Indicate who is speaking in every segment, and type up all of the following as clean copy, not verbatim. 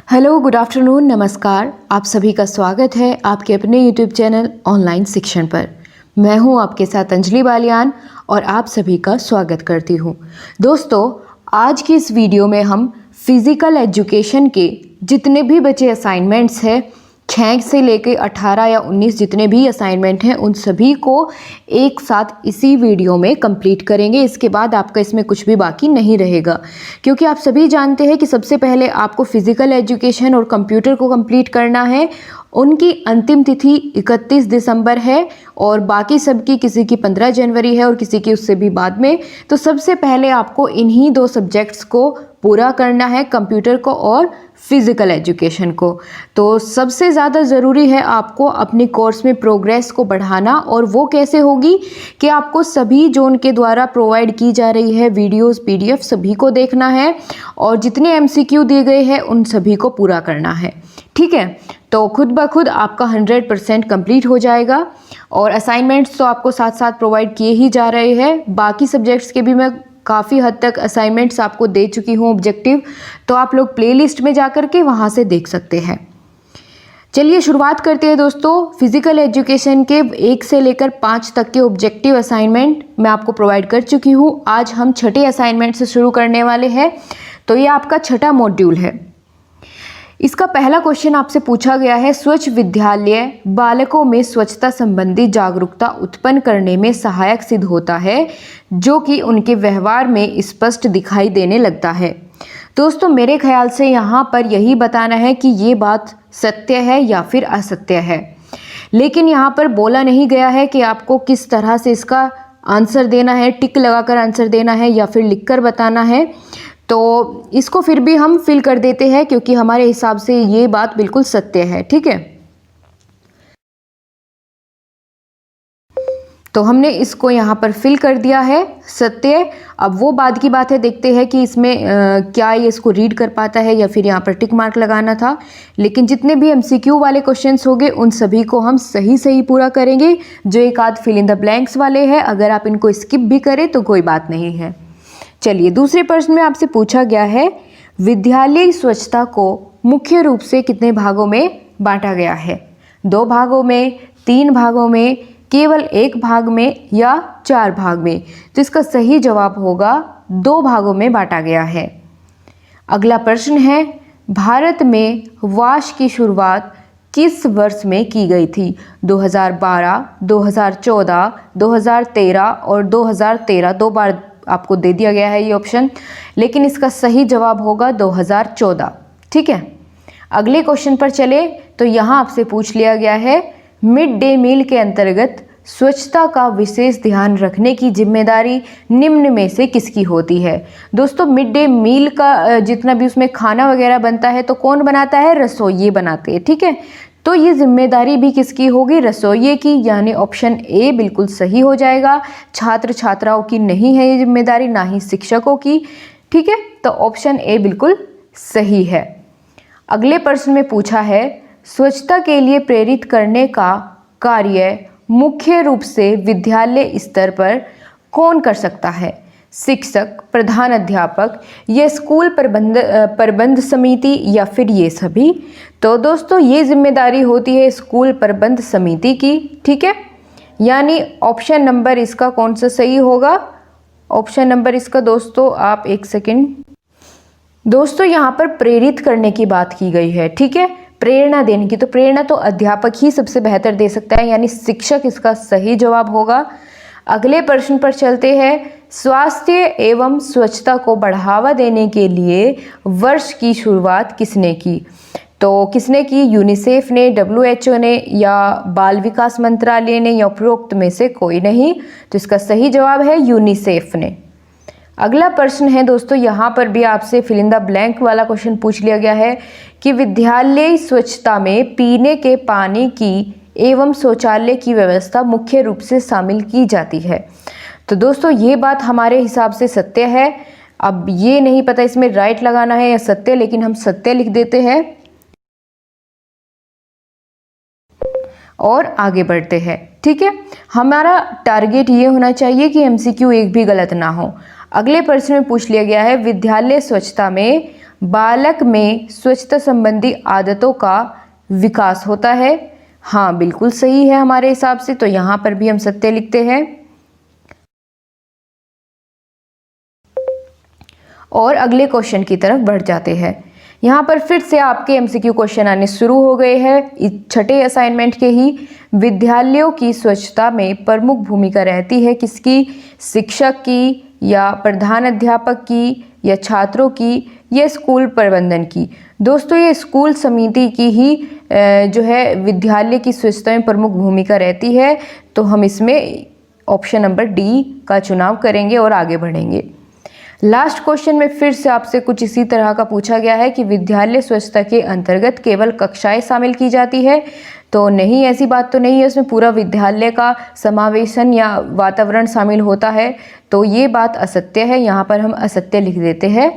Speaker 1: Hello, good afternoon, नमस्कार। आप सभी का स्वागत है आपके अपने यूट्यूब चैनल ऑनलाइन शिक्षण पर। मैं हूं आपके साथ अंजलि बालियान और आप सभी का स्वागत करती हूं। दोस्तों, आज की इस वीडियो में हम फिज़िकल एजुकेशन के जितने भी बचे असाइनमेंट्स हैं, 6 से लेकर 18 या 19 जितने भी असाइनमेंट हैं, उन सभी को एक साथ इसी वीडियो में कंप्लीट करेंगे। इसके बाद आपका इसमें कुछ भी बाकी नहीं रहेगा, क्योंकि आप सभी जानते हैं कि सबसे पहले आपको फिज़िकल एजुकेशन और कंप्यूटर को कंप्लीट करना है। उनकी अंतिम तिथि 31 दिसंबर है और बाकी सबकी किसी की 15 जनवरी है और किसी की उससे भी बाद में। तो सबसे पहले आपको इन्हीं 2 सब्जेक्ट्स को पूरा करना है, कंप्यूटर को और फिज़िकल एजुकेशन को। तो सबसे ज़्यादा ज़रूरी है आपको अपनी कोर्स में प्रोग्रेस को बढ़ाना, और वो कैसे होगी कि आपको सभी जो उनके द्वारा प्रोवाइड की जा रही है वीडियोस, पीडीएफ सभी को देखना है और जितने एमसीक्यू दिए गए हैं उन सभी को पूरा करना है। ठीक है, तो खुद ब खुद आपका 100% कंप्लीट हो जाएगा। और असाइनमेंट्स तो आपको साथ साथ प्रोवाइड किए ही जा रहे हैं। बाकी सब्जेक्ट्स के भी मैं काफ़ी हद तक असाइनमेंट्स आपको दे चुकी हूँ ऑब्जेक्टिव, तो आप लोग प्लेलिस्ट में जाकर के वहाँ से देख सकते हैं। चलिए शुरुआत करते हैं दोस्तों। फिज़िकल एजुकेशन के 1 से लेकर 5 तक के ऑब्जेक्टिव असाइनमेंट मैं आपको प्रोवाइड कर चुकी हूँ। आज हम 6ठे असाइनमेंट से शुरू करने वाले हैं। तो ये आपका 6ठा मॉड्यूल है। इसका पहला क्वेश्चन आपसे पूछा गया है, स्वच्छ विद्यालय बालकों में स्वच्छता संबंधी जागरूकता उत्पन्न करने में सहायक सिद्ध होता है, जो कि उनके व्यवहार में स्पष्ट दिखाई देने लगता है। दोस्तों, मेरे ख्याल से यहाँ पर यही बताना है कि ये बात सत्य है या फिर असत्य है, लेकिन यहाँ पर बोला नहीं गया है कि आपको किस तरह से इसका आंसर देना है, टिक लगाकर आंसर देना है या फिर लिखकर बताना है। तो इसको फिर भी हम फिल कर देते हैं, क्योंकि हमारे हिसाब से ये बात बिल्कुल सत्य है। ठीक है, तो हमने इसको यहाँ पर फिल कर दिया है सत्य। अब वो बाद की बात है, देखते हैं कि इसमें क्या ये इसको रीड कर पाता है या फिर यहाँ पर टिक मार्क लगाना था। लेकिन जितने भी एमसीक्यू वाले क्वेश्चंस होंगे उन सभी को हम सही पूरा करेंगे। जो एक आध फिल इन द ब्लैंक्स वाले हैं, अगर आप इनको स्किप भी करें तो कोई बात नहीं है। चलिए, दूसरे प्रश्न में आपसे पूछा गया है, विद्यालय स्वच्छता को मुख्य रूप से कितने भागों में बांटा गया है? 2 भागों में, 3 भागों में, केवल 1 भाग में या 4 भाग में? तो इसका सही जवाब होगा 2 भागों में बांटा गया है। अगला प्रश्न है, भारत में वाश की शुरुआत किस वर्ष में की गई थी? 2012, 2014, 2013 और 2013। 2 बार आपको दे दिया गया है ये ऑप्शन, लेकिन इसका सही जवाब होगा 2014। ठीक है, अगले क्वेश्चन पर चले तो यहाँ आपसे पूछ लिया गया है, मिड डे मील के अंतर्गत स्वच्छता का विशेष ध्यान रखने की जिम्मेदारी निम्न में से किसकी होती है? दोस्तों, मिड डे मील का जितना भी उसमें खाना वगैरह बनता है तो कौन बनाता है? रसोइये बनाते हैं। ठीक है, तो ये जिम्मेदारी भी किसकी होगी? रसोइये की, यानी ऑप्शन ए बिल्कुल सही हो जाएगा। छात्र छात्राओं की नहीं है ये जिम्मेदारी, ना ही शिक्षकों की। ठीक है, तो ऑप्शन ए बिल्कुल सही है। अगले प्रश्न में पूछा है, स्वच्छता के लिए प्रेरित करने का कार्य मुख्य रूप से विद्यालय स्तर पर कौन कर सकता है? शिक्षक, प्रधान अध्यापक, या स्कूल प्रबंध समिति, या फिर ये सभी? तो दोस्तों, ये जिम्मेदारी होती है स्कूल प्रबंध समिति की। ठीक है, यानी ऑप्शन नंबर इसका कौन सा सही होगा? ऑप्शन नंबर इसका दोस्तों, आप एक सेकंड, दोस्तों यहाँ पर प्रेरित करने की बात की गई है। ठीक है, प्रेरणा देने की, तो प्रेरणा तो अध्यापक ही सबसे बेहतर दे सकता है, यानी शिक्षक इसका सही जवाब होगा। अगले प्रश्न पर चलते हैं, स्वास्थ्य एवं स्वच्छता को बढ़ावा देने के लिए वर्ष की शुरुआत किसने की? तो किसने की? यूनिसेफ ने, WHO ने, या बाल विकास मंत्रालय ने, या उपरोक्त में से कोई नहीं? तो इसका सही जवाब है यूनिसेफ ने। अगला प्रश्न है दोस्तों, यहाँ पर भी आपसे फिल इन द ब्लैंक वाला क्वेश्चन पूछ लिया गया है कि विद्यालय स्वच्छता में पीने के पानी की एवं शौचालय की व्यवस्था मुख्य रूप से शामिल की जाती है। तो दोस्तों, ये बात हमारे हिसाब से सत्य है। अब ये नहीं पता इसमें राइट लगाना है या सत्य, लेकिन हम सत्य लिख देते हैं और आगे बढ़ते हैं। ठीक है, हमारा टारगेट ये होना चाहिए कि एमसीक्यू एक भी गलत ना हो। अगले प्रश्न में पूछ लिया गया है, विद्यालय स्वच्छता में बालक में स्वच्छता संबंधी आदतों का विकास होता है। हाँ, बिल्कुल सही है हमारे हिसाब से, तो यहाँ पर भी हम सत्य लिखते हैं। और अगले क्वेश्चन की तरफ बढ़ जाते हैं। यहाँ पर फिर से आपके एमसीक्यू क्वेश्चन आने शुरू हो गए हैं। छठे असाइनमेंट के ही विद्यालयों की स्वच्छता में प्रमुख भूमिका रहती है किसकी? शिक्षक की, या प्रधान अध्यापक की, या छात्रों की, या स्कूल प्रबंधन की। दोस्तों, ये स्कूल समिति की ही जो है विद्यालय की स्वच्छता में प्रमुख भूमिका रहती है। तो हम इसमें ऑप्शन नंबर डी का चुनाव करेंगे और आगे बढ़ेंगे। लास्ट क्वेश्चन में फिर से आपसे कुछ इसी तरह का पूछा गया है कि विद्यालय स्वच्छता के अंतर्गत केवल कक्षाएं शामिल की जाती है। तो नहीं, ऐसी बात तो नहीं है, उसमें पूरा विद्यालय का समावेशन या वातावरण शामिल होता है। तो ये बात असत्य है, यहाँ पर हम असत्य लिख देते हैं।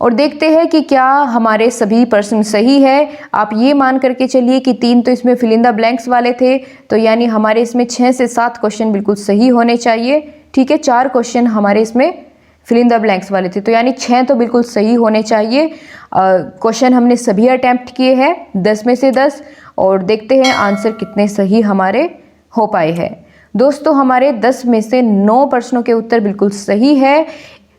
Speaker 1: और देखते हैं कि क्या हमारे सभी प्रश्न सही है। आप ये मान करके चलिए कि 3 तो इसमें फिल इन द ब्लैंक्स वाले थे, तो यानी हमारे इसमें 6 से 7 क्वेश्चन बिल्कुल सही होने चाहिए। ठीक है, 4 क्वेश्चन हमारे इसमें फिल इन द ब्लैंक्स वाले थे, तो यानी 6 तो बिल्कुल सही होने चाहिए। क्वेश्चन हमने सभी अटैम्प्ट किए हैं 10 में से 10, और देखते हैं आंसर कितने सही हमारे हो पाए हैं। दोस्तों, हमारे 10 में से 9 प्रश्नों के उत्तर बिल्कुल सही है।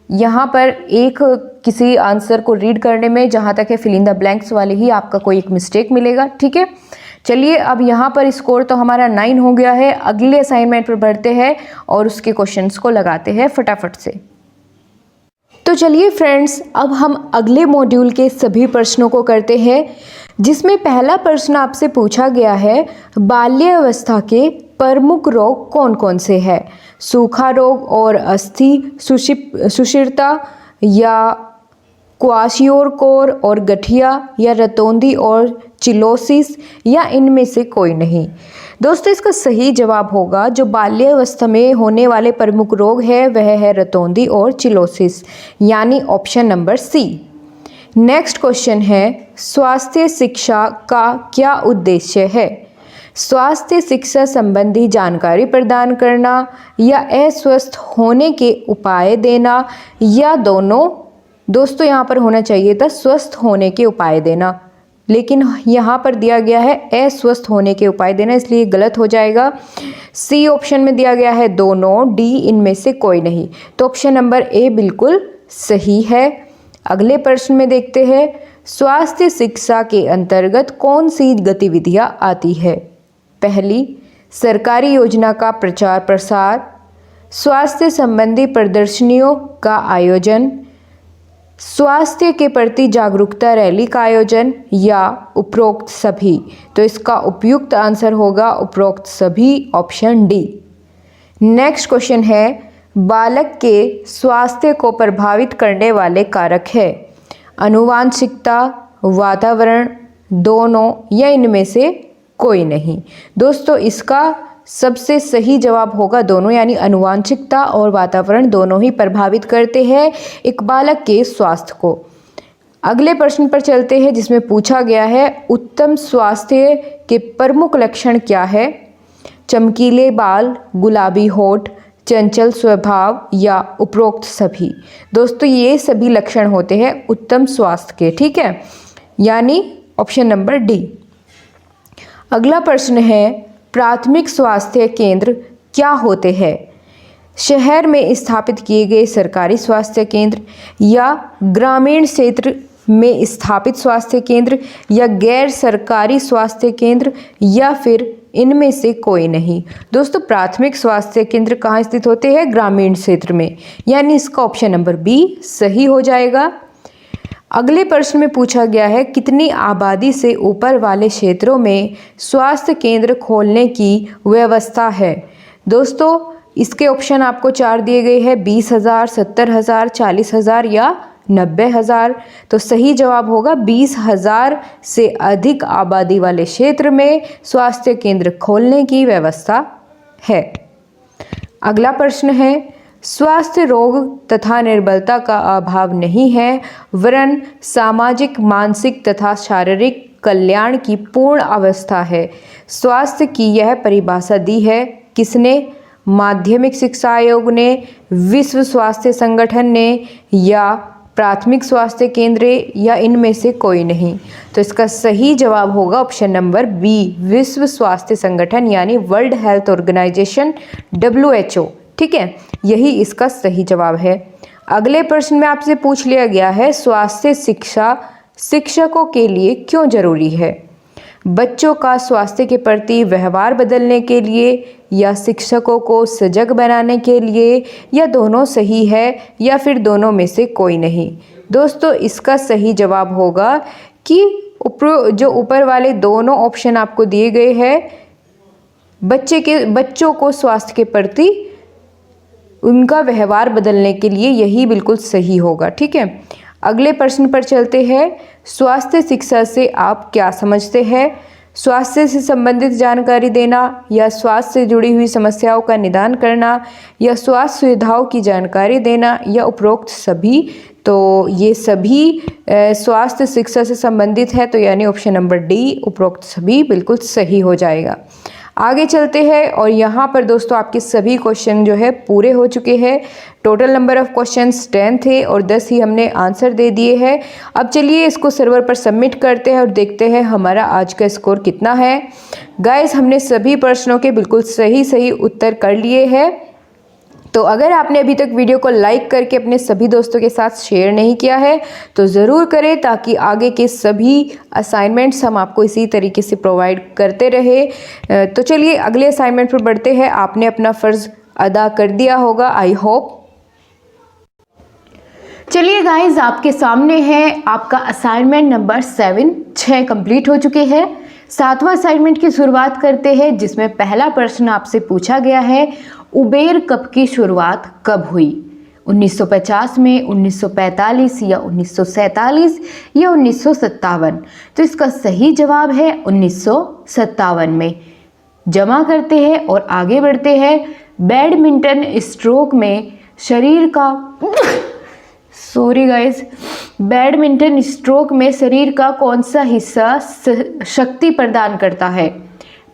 Speaker 1: यहाँ पर एक किसी आंसर को रीड करने में जहाँ तक है फिल इन द ब्लैंक्स वाले ही आपका कोई एक मिस्टेक मिलेगा। ठीक है, चलिए अब यहाँ पर स्कोर तो हमारा 9 हो गया है। अगले असाइनमेंट पर बढ़ते हैं और उसके क्वेश्चंस को लगाते हैं फटाफट से। तो चलिए फ्रेंड्स, अब हम अगले मॉड्यूल के सभी प्रश्नों को करते हैं, जिसमें पहला प्रश्न आपसे पूछा गया है बाल्यावस्था के प्रमुख रोग कौन कौन से हैं? सूखा रोग और अस्थि सुषिरता, या क्वाशियोरकोर और गठिया, या रतौंधी और चिलोसिस, या इनमें से कोई नहीं। दोस्तों, इसका सही जवाब होगा जो बाल्यावस्था में होने वाले प्रमुख रोग है वह है रतौंधी और चिलोसिस, यानी option number C. Next question है स्वास्थ्य शिक्षा का क्या उद्देश्य है? स्वास्थ्य शिक्षा संबंधी जानकारी प्रदान करना, या अस्वस्थ होने के उपाय देना, या दोनों। दोस्तों, यहाँ पर होना चाहिए था स्वस्थ होने के उपाय देना, लेकिन यहाँ पर दिया गया है अस्वस्थ होने के उपाय देना, इसलिए गलत हो जाएगा। सी ऑप्शन में दिया गया है दोनों, डी इनमें से कोई नहीं, तो ऑप्शन नंबर ए बिल्कुल सही है। अगले प्रश्न में देखते हैं स्वास्थ्य शिक्षा के अंतर्गत कौन सी गतिविधियाँ आती है? पहली, सरकारी योजना का प्रचार प्रसार, स्वास्थ्य संबंधी प्रदर्शनियों का आयोजन, स्वास्थ्य के प्रति जागरूकता रैली का आयोजन, या उपरोक्त सभी। तो इसका उपयुक्त आंसर होगा उपरोक्त सभी, ऑप्शन डी। नेक्स्ट क्वेश्चन है बालक के स्वास्थ्य को प्रभावित करने वाले कारक है? आनुवांशिकता, वातावरण, दोनों, या इनमें से कोई नहीं। दोस्तों, इसका सबसे सही जवाब होगा दोनों, यानी आनुवांशिकता और वातावरण दोनों ही प्रभावित करते हैं एक बालक के स्वास्थ्य को। अगले प्रश्न पर चलते हैं, जिसमें पूछा गया है उत्तम स्वास्थ्य के प्रमुख लक्षण क्या है? चमकीले बाल, गुलाबी होठ, चंचल स्वभाव, या उपरोक्त सभी। दोस्तों, ये सभी लक्षण होते हैं उत्तम स्वास्थ्य के। ठीक है, यानी ऑप्शन नंबर डी। अगला प्रश्न है प्राथमिक स्वास्थ्य केंद्र क्या होते हैं? शहर में स्थापित किए गए सरकारी स्वास्थ्य केंद्र, या ग्रामीण क्षेत्र में स्थापित स्वास्थ्य केंद्र, या गैर सरकारी स्वास्थ्य केंद्र, या फिर इनमें से कोई नहीं। दोस्तों, प्राथमिक स्वास्थ्य केंद्र कहाँ स्थित होते हैं? ग्रामीण क्षेत्र में, यानी इसका ऑप्शन नंबर बी सही हो जाएगा। अगले प्रश्न में पूछा गया है कितनी आबादी से ऊपर वाले क्षेत्रों में स्वास्थ्य केंद्र खोलने की व्यवस्था है? दोस्तों, इसके ऑप्शन आपको 4 दिए गए हैं, 20,000, 70,000, 40,000 या 90,000। तो सही जवाब होगा 20,000 से अधिक आबादी वाले क्षेत्र में स्वास्थ्य केंद्र खोलने की व्यवस्था है। अगला प्रश्न है स्वास्थ्य रोग तथा निर्बलता का अभाव नहीं है, वरन सामाजिक, मानसिक तथा शारीरिक कल्याण की पूर्ण अवस्था है। स्वास्थ्य की यह परिभाषा दी है किसने? माध्यमिक शिक्षा आयोग ने, विश्व स्वास्थ्य संगठन ने, या प्राथमिक स्वास्थ्य केंद्र, या इनमें से कोई नहीं। तो इसका सही जवाब होगा ऑप्शन नंबर बी, विश्व स्वास्थ्य संगठन यानी वर्ल्ड हेल्थ ऑर्गेनाइजेशन WHO। ठीक है, यही इसका सही जवाब है। अगले प्रश्न में आपसे पूछ लिया गया है, स्वास्थ्य शिक्षा शिक्षकों के लिए क्यों जरूरी है? बच्चों का स्वास्थ्य के प्रति व्यवहार बदलने के लिए, या शिक्षकों को सजग बनाने के लिए, या दोनों सही है, या फिर दोनों में से कोई नहीं। दोस्तों इसका सही जवाब होगा कि जो ऊपर वाले दोनों ऑप्शन आपको दिए गए हैं, बच्चों को स्वास्थ्य के प्रति उनका व्यवहार बदलने के लिए, यही बिल्कुल सही होगा। ठीक है, अगले प्रश्न पर चलते हैं। स्वास्थ्य शिक्षा से आप क्या समझते हैं? स्वास्थ्य से संबंधित जानकारी देना, या स्वास्थ्य से जुड़ी हुई समस्याओं का निदान करना, या स्वास्थ्य सुविधाओं की जानकारी देना, या उपरोक्त सभी। तो ये सभी स्वास्थ्य शिक्षा से संबंधित है, तो यानी ऑप्शन नंबर डी, उपरोक्त सभी बिल्कुल सही हो जाएगा। आगे चलते हैं और यहाँ पर दोस्तों आपके सभी क्वेश्चन जो है पूरे हो चुके हैं। टोटल नंबर ऑफ क्वेश्चंस 10 थे और 10 ही हमने आंसर दे दिए हैं। अब चलिए इसको सर्वर पर सबमिट करते हैं और देखते हैं हमारा आज का स्कोर कितना है। गाइस, हमने सभी प्रश्नों के बिल्कुल सही उत्तर कर लिए हैं। तो अगर आपने अभी तक वीडियो को लाइक करके अपने सभी दोस्तों के साथ शेयर नहीं किया है तो ज़रूर करें, ताकि आगे के सभी असाइनमेंट्स हम आपको इसी तरीके से प्रोवाइड करते रहे। तो चलिए अगले असाइनमेंट पर बढ़ते हैं। आपने अपना फ़र्ज़ अदा कर दिया होगा, आई होप। चलिए गाइज, आपके सामने है आपका असाइनमेंट नंबर 6 कंप्लीट हो चुके हैं। 7वां असाइनमेंट की शुरुआत करते हैं, जिसमें पहला प्रश्न आपसे पूछा गया है, उबेर कप की शुरुआत कब हुई? 1950 में, 1945 या 1947 या 1957? तो इसका सही जवाब है 1957 में। जमा करते हैं और आगे बढ़ते हैं। बैडमिंटन स्ट्रोक में शरीर का बैडमिंटन स्ट्रोक में शरीर का कौन सा हिस्सा शक्ति प्रदान करता है?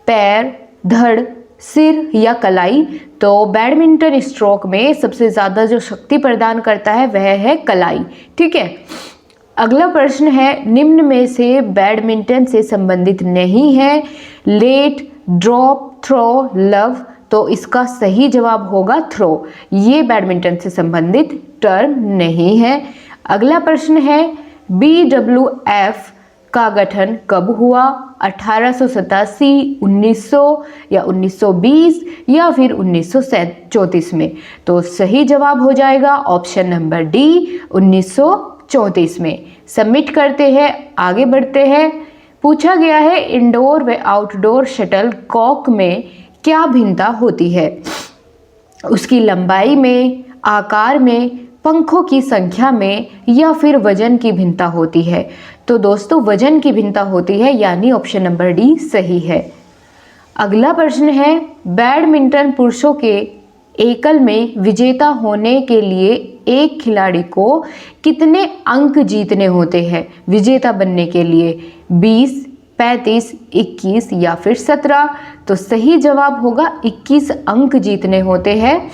Speaker 1: पैर, धड़, सिर या कलाई? तो बैडमिंटन स्ट्रोक में सबसे ज़्यादा जो शक्ति प्रदान करता है वह है कलाई। ठीक है, अगला प्रश्न है, निम्न में से बैडमिंटन से संबंधित नहीं है? Late, drop, throw, love? तो इसका सही जवाब होगा थ्रो। ये बैडमिंटन से संबंधित टर्म नहीं है। अगला प्रश्न है, BWF का गठन कब हुआ? 1887, 1900 या 1920 या फिर 1934 में? तो सही जवाब हो जाएगा ऑप्शन नंबर डी, 1934 में। सबमिट करते हैं, आगे बढ़ते हैं। पूछा गया है, इंडोर व आउटडोर शटल कॉक में क्या भिन्नता होती है? उसकी लंबाई में, आकार में, पंखों की संख्या में, या फिर वजन की भिन्नता होती है? तो दोस्तों वजन की भिन्नता होती है, यानी ऑप्शन नंबर डी सही है। अगला प्रश्न है, बैडमिंटन पुरुषों के एकल में विजेता होने के लिए एक खिलाड़ी को कितने अंक जीतने होते हैं विजेता बनने के लिए? 20, 35, 21 या फिर 17? तो सही जवाब होगा 21 अंक जीतने होते हैं।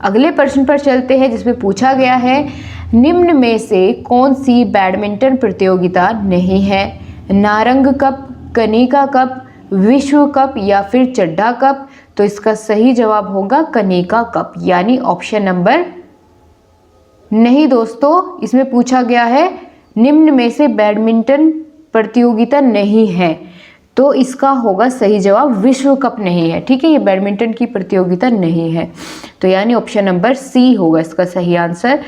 Speaker 1: अगले प्रश्न पर चलते हैं, जिसमें पूछा गया है, निम्न में से कौन सी बैडमिंटन प्रतियोगिता नहीं है? नारंग कप, कनिका कप, विश्व कप या फिर चड्ढा कप? तो इसका सही जवाब होगा कनिका कप, यानी ऑप्शन नंबर नहीं। दोस्तों इसमें पूछा गया है निम्न में से बैडमिंटन प्रतियोगिता नहीं है, तो इसका होगा सही जवाब विश्व कप नहीं है। ठीक है, ये बैडमिंटन की प्रतियोगिता नहीं है, तो यानी ऑप्शन नंबर सी होगा इसका सही आंसर।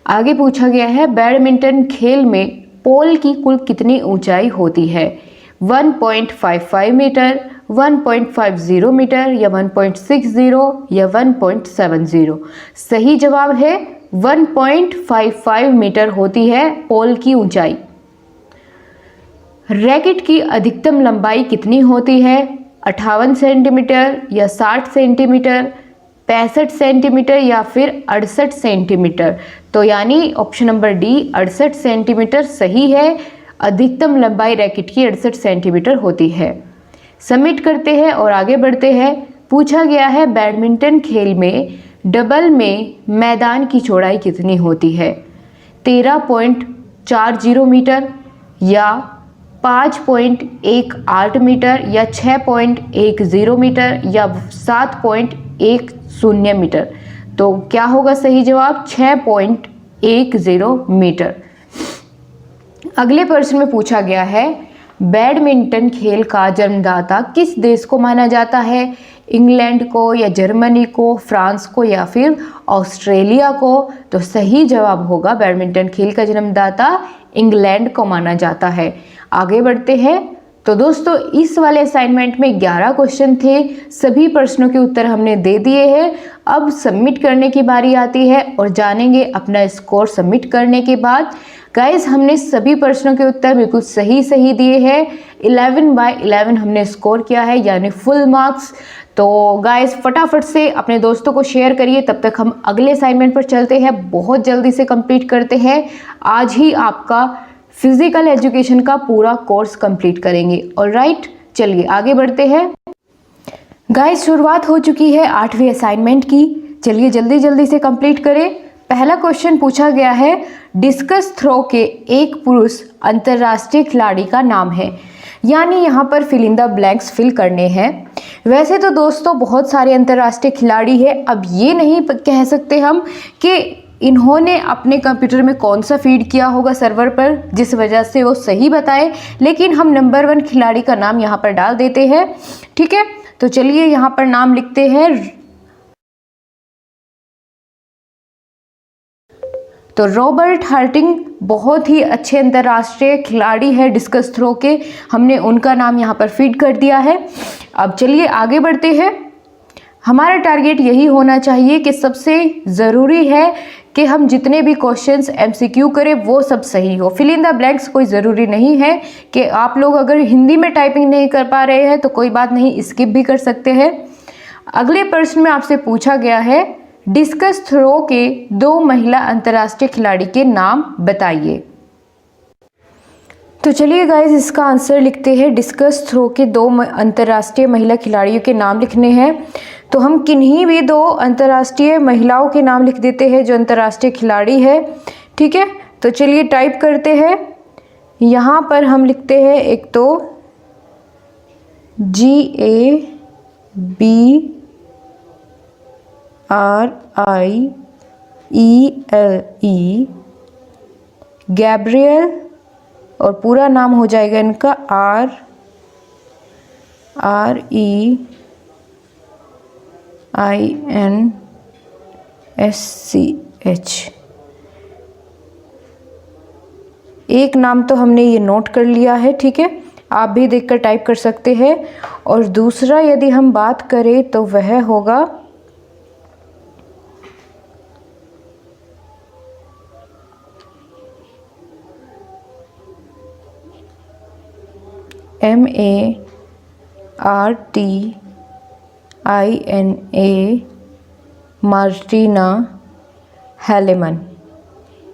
Speaker 1: आगे पूछा गया है, बैडमिंटन खेल में पोल की कुल कितनी ऊंचाई होती है? 1.55 मीटर, 1.50 मीटर या 1.60 या 1.70? सही जवाब है 1.55 मीटर होती है पोल की ऊंचाई। रैकेट की अधिकतम लंबाई कितनी होती है? 58 सेंटीमीटर या 60 सेंटीमीटर, 65 सेंटीमीटर या फिर 68 सेंटीमीटर? तो यानी ऑप्शन नंबर डी 68 सेंटीमीटर सही है। अधिकतम लंबाई रैकेट की 68 सेंटीमीटर होती है। सबमिट करते हैं और आगे बढ़ते हैं। पूछा गया है बैडमिंटन खेल में डबल में मैदान की चौड़ाई कितनी होती है? 13.40 मीटर या 5.18 मीटर या 6.10 मीटर या 7.10 मीटर। तो क्या होगा सही जवाब? 6.10 मीटर। अगले प्रश्न में पूछा गया है बैडमिंटन खेल का जन्मदाता किस देश को माना जाता है? इंग्लैंड को या जर्मनी को, फ्रांस को या फिर ऑस्ट्रेलिया को? तो सही जवाब होगा बैडमिंटन खेल का जन्मदाता इंग्लैंड को माना जाता है। आगे बढ़ते हैं। तो दोस्तों इस वाले असाइनमेंट में 11 क्वेश्चन थे, सभी प्रश्नों के उत्तर हमने दे दिए हैं। अब सबमिट करने की बारी आती है और जानेंगे अपना स्कोर सबमिट करने के बाद। गाइस हमने सभी प्रश्नों के उत्तर बिल्कुल सही सही दिए हैं। 11/11 हमने स्कोर किया है यानी फुल मार्क्स। तो गाइस फटाफट से अपने दोस्तों को शेयर करिए, तब तक हम अगले असाइनमेंट पर चलते हैं। बहुत जल्दी से कंप्लीट करते हैं। आज ही आपका फिजिकल एजुकेशन का पूरा कोर्स कंप्लीट करेंगे। ऑलराइट, चलिए आगे बढ़ते हैं। गाइस शुरुआत हो चुकी है 8वीं असाइनमेंट की। चलिए जल्दी जल्दी से कंप्लीट करें। पहला क्वेश्चन पूछा गया है डिस्कस थ्रो के एक पुरुष अंतर्राष्ट्रीय खिलाड़ी का नाम है। यानी यहाँ पर fill in the blanks fill करने हैं। वैसे तो दोस्तों बहुत सारे अंतर्राष्ट्रीय खिलाड़ी हैं। अब ये नहीं कह सकते हम कि इन्होंने अपने कंप्यूटर में कौन सा फीड किया होगा सर्वर पर जिस वजह से वो सही बताए, लेकिन हम नंबर 1 खिलाड़ी का नाम यहाँ पर डाल देते हैं। ठीक है, तो चलिए यहाँ पर नाम लिखते हैं। तो रॉबर्ट हर्टिंग बहुत ही अच्छे अंतर्राष्ट्रीय खिलाड़ी है डिस्कस थ्रो के, हमने उनका नाम यहाँ पर फीड कर दिया है। अब चलिए आगे बढ़ते हैं। हमारा टारगेट यही होना चाहिए कि सबसे ज़रूरी है कि हम जितने भी क्वेश्चंस MCQ करें वो सब सही हो। फिल इन द ब्लैंक्स कोई ज़रूरी नहीं है कि आप लोग अगर हिंदी में टाइपिंग नहीं कर पा रहे हैं तो कोई बात नहीं, स्किप भी कर सकते हैं। अगले प्रश्न में आपसे पूछा गया है डिस्कस थ्रो के 2 महिला अंतर्राष्ट्रीय खिलाड़ी के नाम बताइए। तो चलिए गाइज इसका आंसर लिखते हैं। डिस्कस थ्रो के 2 अंतर्राष्ट्रीय महिला खिलाड़ियों के नाम लिखने हैं। तो हम किन्हीं भी 2 अंतर्राष्ट्रीय महिलाओं के नाम लिख देते हैं जो अंतर्राष्ट्रीय खिलाड़ी है। ठीक है, तो चलिए टाइप करते हैं। यहाँ पर हम लिखते हैं एक तो GABRIELE, गैब्रियल, और पूरा नाम हो जाएगा इनका REINSCH। एक नाम तो हमने ये नोट कर लिया है। ठीक है, आप भी देखकर टाइप कर सकते हैं। और दूसरा यदि हम बात करें तो वह होगा MARTINA मार्टिना हेलेमन,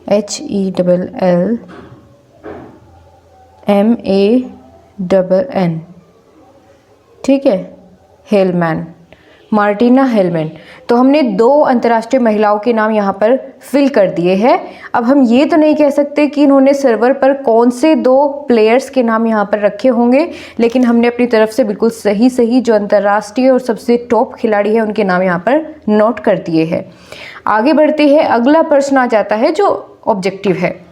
Speaker 1: HELLMANN। ठीक है, हेलमैन, मार्टिना हेलमैन। तो हमने 2 अंतर्राष्ट्रीय महिलाओं के नाम यहाँ पर फिल कर दिए हैं। अब हम ये तो नहीं कह सकते कि इन्होंने सर्वर पर कौन से 2 प्लेयर्स के नाम यहाँ पर रखे होंगे, लेकिन हमने अपनी तरफ से बिल्कुल सही सही जो अंतर्राष्ट्रीय और सबसे टॉप खिलाड़ी है उनके नाम यहाँ पर नोट कर दिए हैं। आगे बढ़ते हैं। अगला प्रश्न आ जाता है जो ऑब्जेक्टिव है।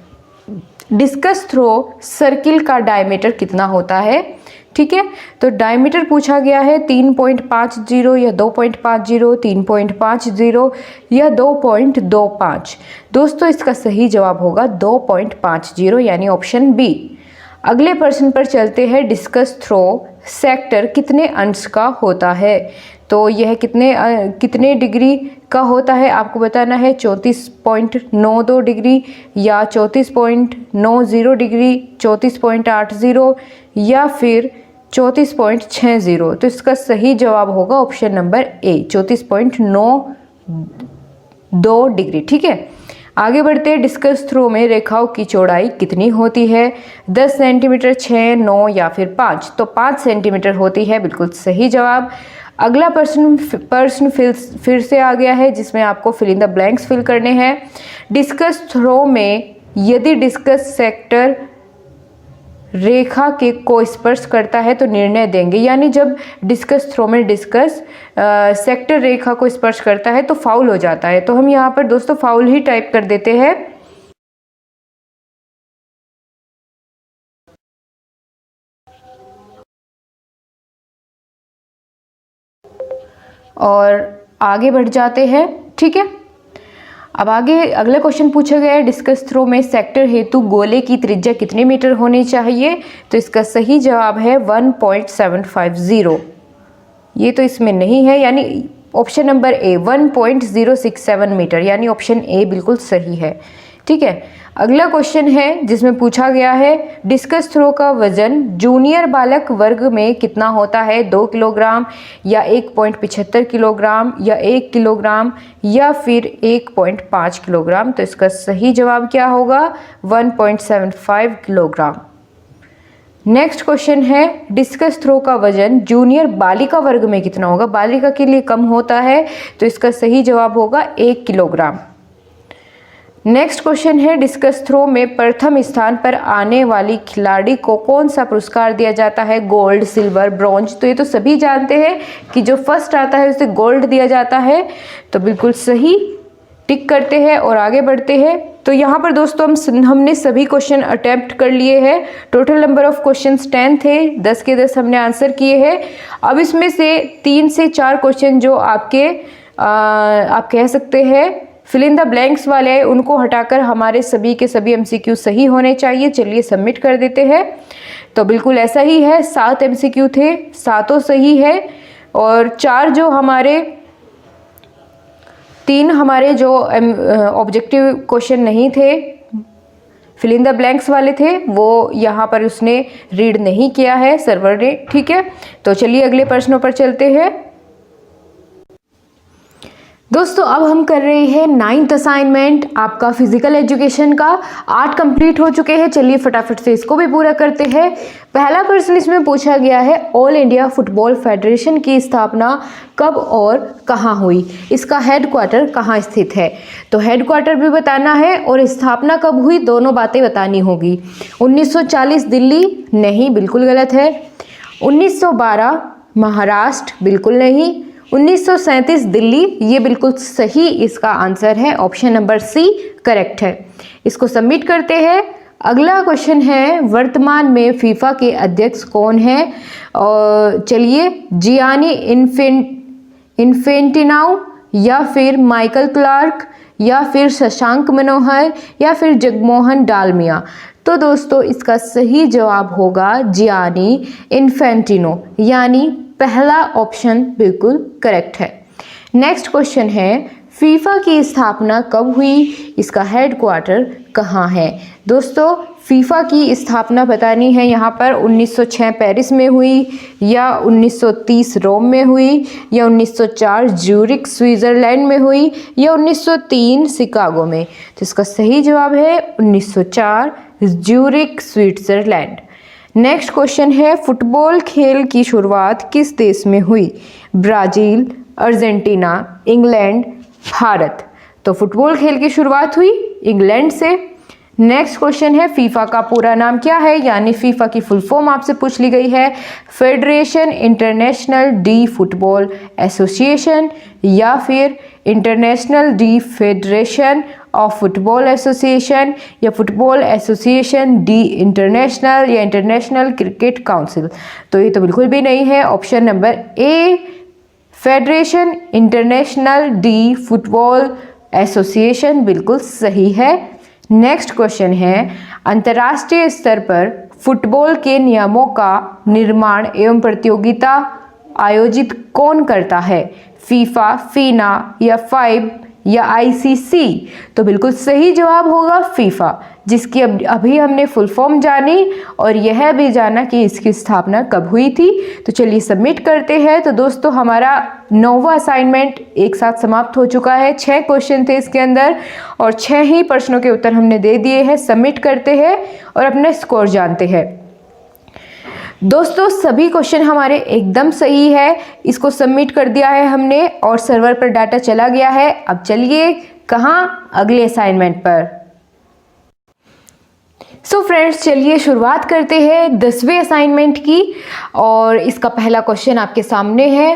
Speaker 1: डिस्कस थ्रो सर्किल का डायमीटर कितना होता है? ठीक है, तो डायमीटर पूछा गया है 3.50 या 2.50, 3.50 या 2.25। दोस्तों इसका सही जवाब होगा 2.50 यानी ऑप्शन बी। अगले प्रश्न पर चलते हैं। डिस्कस थ्रो सेक्टर कितने अंश का होता है? तो यह कितने डिग्री का होता है आपको बताना है। 34.92 डिग्री या 34.90 डिग्री, 34.80 या फिर 34.60। तो इसका सही जवाब होगा ऑप्शन नंबर ए, 34.92 डिग्री। ठीक है, आगे बढ़ते हैं। डिस्कस थ्रो में रेखाओं की चौड़ाई कितनी होती है? 10 सेंटीमीटर, 6, 9 या फिर 5? तो 5 सेंटीमीटर होती है, बिल्कुल सही जवाब। अगला प्रश्न फिर से आ गया है जिसमें आपको fill in the blanks fill करने हैं। डिस्कस थ्रो में यदि डिस्कस सेक्टर रेखा के को स्पर्श करता है तो निर्णय देंगे, यानी जब डिस्कस थ्रो में डिस्कस सेक्टर रेखा को स्पर्श करता है तो फाउल हो जाता है। तो हम यहाँ पर दोस्तों फाउल ही टाइप कर देते हैं। और आगे बढ़ जाते हैं, ठीक है। अब आगे अगला क्वेश्चन पूछा गया है, डिस्कस थ्रो में सेक्टर हेतु गोले की त्रिज्या कितने मीटर होनी चाहिए? तो इसका सही जवाब है 1.750। ये तो इसमें नहीं है, यानी ऑप्शन नंबर ए 1.067 मीटर, यानी ऑप्शन ए बिल्कुल सही है, ठीक है। अगला क्वेश्चन है जिसमें पूछा गया है, डिस्कस थ्रो का वजन जूनियर बालक वर्ग में कितना होता है? 2 किलोग्राम या 1.75 किलोग्राम या 1 किलोग्राम या फिर 1.5 किलोग्राम? तो इसका सही जवाब क्या होगा? 1.75 किलोग्राम। नेक्स्ट क्वेश्चन है, डिस्कस थ्रो का वजन जूनियर बालिका वर्ग में कितना होगा? बालिका के लिए कम होता है, तो इसका सही जवाब होगा 1 किलोग्राम। नेक्स्ट क्वेश्चन है, डिस्कस थ्रो में प्रथम स्थान पर आने वाली खिलाड़ी को कौन सा पुरस्कार दिया जाता है? Gold, silver, bronze? तो ये तो सभी जानते हैं कि जो फर्स्ट आता है उसे गोल्ड दिया जाता है, तो बिल्कुल सही टिक करते हैं और आगे बढ़ते हैं। तो यहाँ पर दोस्तों हमने सभी क्वेश्चन अटेम्प्ट कर लिए हैं। टोटल नंबर ऑफ क्वेश्चंस 10 थे, 10 के 10 हमने आंसर किए हैं। अब इसमें से 3 से 4 क्वेश्चन जो आपके आप कह सकते हैं फिल इन द ब्लैंक्स वाले हैं, उनको हटाकर हमारे सभी के सभी MCQ सही होने चाहिए। चलिए सबमिट कर देते हैं। तो बिल्कुल ऐसा ही है, 7 MCQ थे, 7 सही है और 4 जो हमारे 3 हमारे जो ऑब्जेक्टिव क्वेश्चन नहीं थे, फिल इन द ब्लैंक्स वाले थे, वो यहाँ पर उसने रीड नहीं किया है सर्वर ने, ठीक है। तो चलिए अगले प्रश्नों पर चलते हैं। दोस्तों अब हम कर रहे हैं 9th असाइनमेंट आपका फिजिकल एजुकेशन का। 8 कंप्लीट हो चुके हैं, चलिए फटाफट से इसको भी पूरा करते हैं। पहला प्रश्न इसमें पूछा गया है, ऑल इंडिया फुटबॉल फेडरेशन की स्थापना कब और कहाँ हुई? इसका हेडक्वार्टर कहाँ स्थित है? तो हेडक्वार्टर भी बताना है और स्थापना कब हुई, दोनों बातें बतानी होगी। 1940 दिल्ली? नहीं, बिल्कुल गलत है। 1912 महाराष्ट्र? बिल्कुल नहीं। 1937 दिल्ली? ये बिल्कुल सही इसका आंसर है, ऑप्शन नंबर सी करेक्ट है। इसको सबमिट करते हैं। अगला क्वेश्चन है, वर्तमान में फीफा के अध्यक्ष कौन है? और चलिए, जियानी इन्फेंटिनो या फिर माइकल क्लार्क या फिर शशांक मनोहर या फिर जगमोहन डालमिया? तो दोस्तों इसका सही जवाब होगा जियानी इन्फेंटिनो, यानी पहला ऑप्शन बिल्कुल करेक्ट है। नेक्स्ट क्वेश्चन है, फीफा की स्थापना कब हुई? इसका हेडक्वार्टर कहाँ है? दोस्तों फीफा की स्थापना बतानी है यहाँ पर। 1906 पेरिस में हुई या 1930 रोम में हुई या 1904 ज्यूरिख स्विट्जरलैंड में हुई या 1903 शिकागो में? तो इसका सही जवाब है 1904 ज्यूरिख स्विट्जरलैंड। नेक्स्ट क्वेश्चन है, फुटबॉल खेल की शुरुआत किस देश में हुई? Brazil, Argentina, England, Bharat? तो फुटबॉल खेल की शुरुआत हुई इंग्लैंड से। नेक्स्ट क्वेश्चन है, फीफा का पूरा नाम क्या है? यानी फीफा की फुल फॉर्म आपसे पूछ ली गई है। Federation international D football association या फिर international D federation of football association या फुटबॉल एसोसिएशन डी इंटरनेशनल या इंटरनेशनल क्रिकेट काउंसिल? तो ये तो बिल्कुल भी नहीं है, option number A federation international D football association बिल्कुल सही है। नेक्स्ट क्वेश्चन है, अंतर्राष्ट्रीय स्तर पर फुटबॉल के नियमों का निर्माण एवं प्रतियोगिता आयोजित कौन करता है? फीफा, फीना या फाइव या ICC? तो बिल्कुल सही जवाब होगा फीफा, जिसकी अभी हमने फुल फॉर्म जानी और यह भी जाना कि इसकी स्थापना कब हुई थी। तो चलिए सबमिट करते हैं। तो दोस्तों हमारा 9वां असाइनमेंट एक साथ समाप्त हो चुका है। 6 क्वेश्चन थे इसके अंदर और 6 ही प्रश्नों के उत्तर हमने दे दिए हैं। सबमिट करते हैं और अपना स्कोर जानते हैं। दोस्तों सभी क्वेश्चन हमारे एकदम सही है, इसको सबमिट कर दिया है हमने और सर्वर पर डाटा चला गया है। अब चलिए कहाँ, अगले असाइनमेंट पर। सो फ्रेंड्स चलिए शुरुआत करते हैं 10वें असाइनमेंट की और इसका पहला क्वेश्चन आपके सामने है।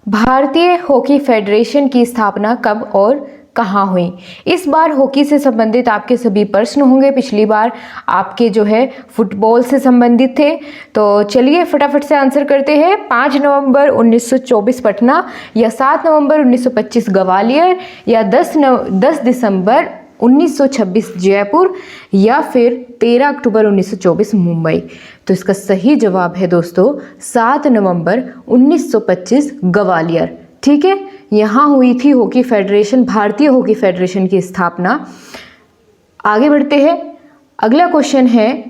Speaker 1: भारतीय हॉकी फेडरेशन की स्थापना कब और कहाँ हुई? इस बार हॉकी से संबंधित आपके सभी प्रश्न होंगे, पिछली बार आपके जो है फुटबॉल से संबंधित थे। तो चलिए फटाफट से आंसर करते हैं। 5 नवंबर 1924 पटना, या 7 नवंबर 1925 ग्वालियर, या 10 दिसंबर 1926 जयपुर, या फिर 13 अक्टूबर 1924 मुंबई। तो इसका सही जवाब है दोस्तों 7 नवंबर 1925 ग्वालियर। ठीक है, यहाँ हुई थी हॉकी फेडरेशन, भारतीय हॉकी फेडरेशन की स्थापना। आगे बढ़ते हैं, अगला क्वेश्चन है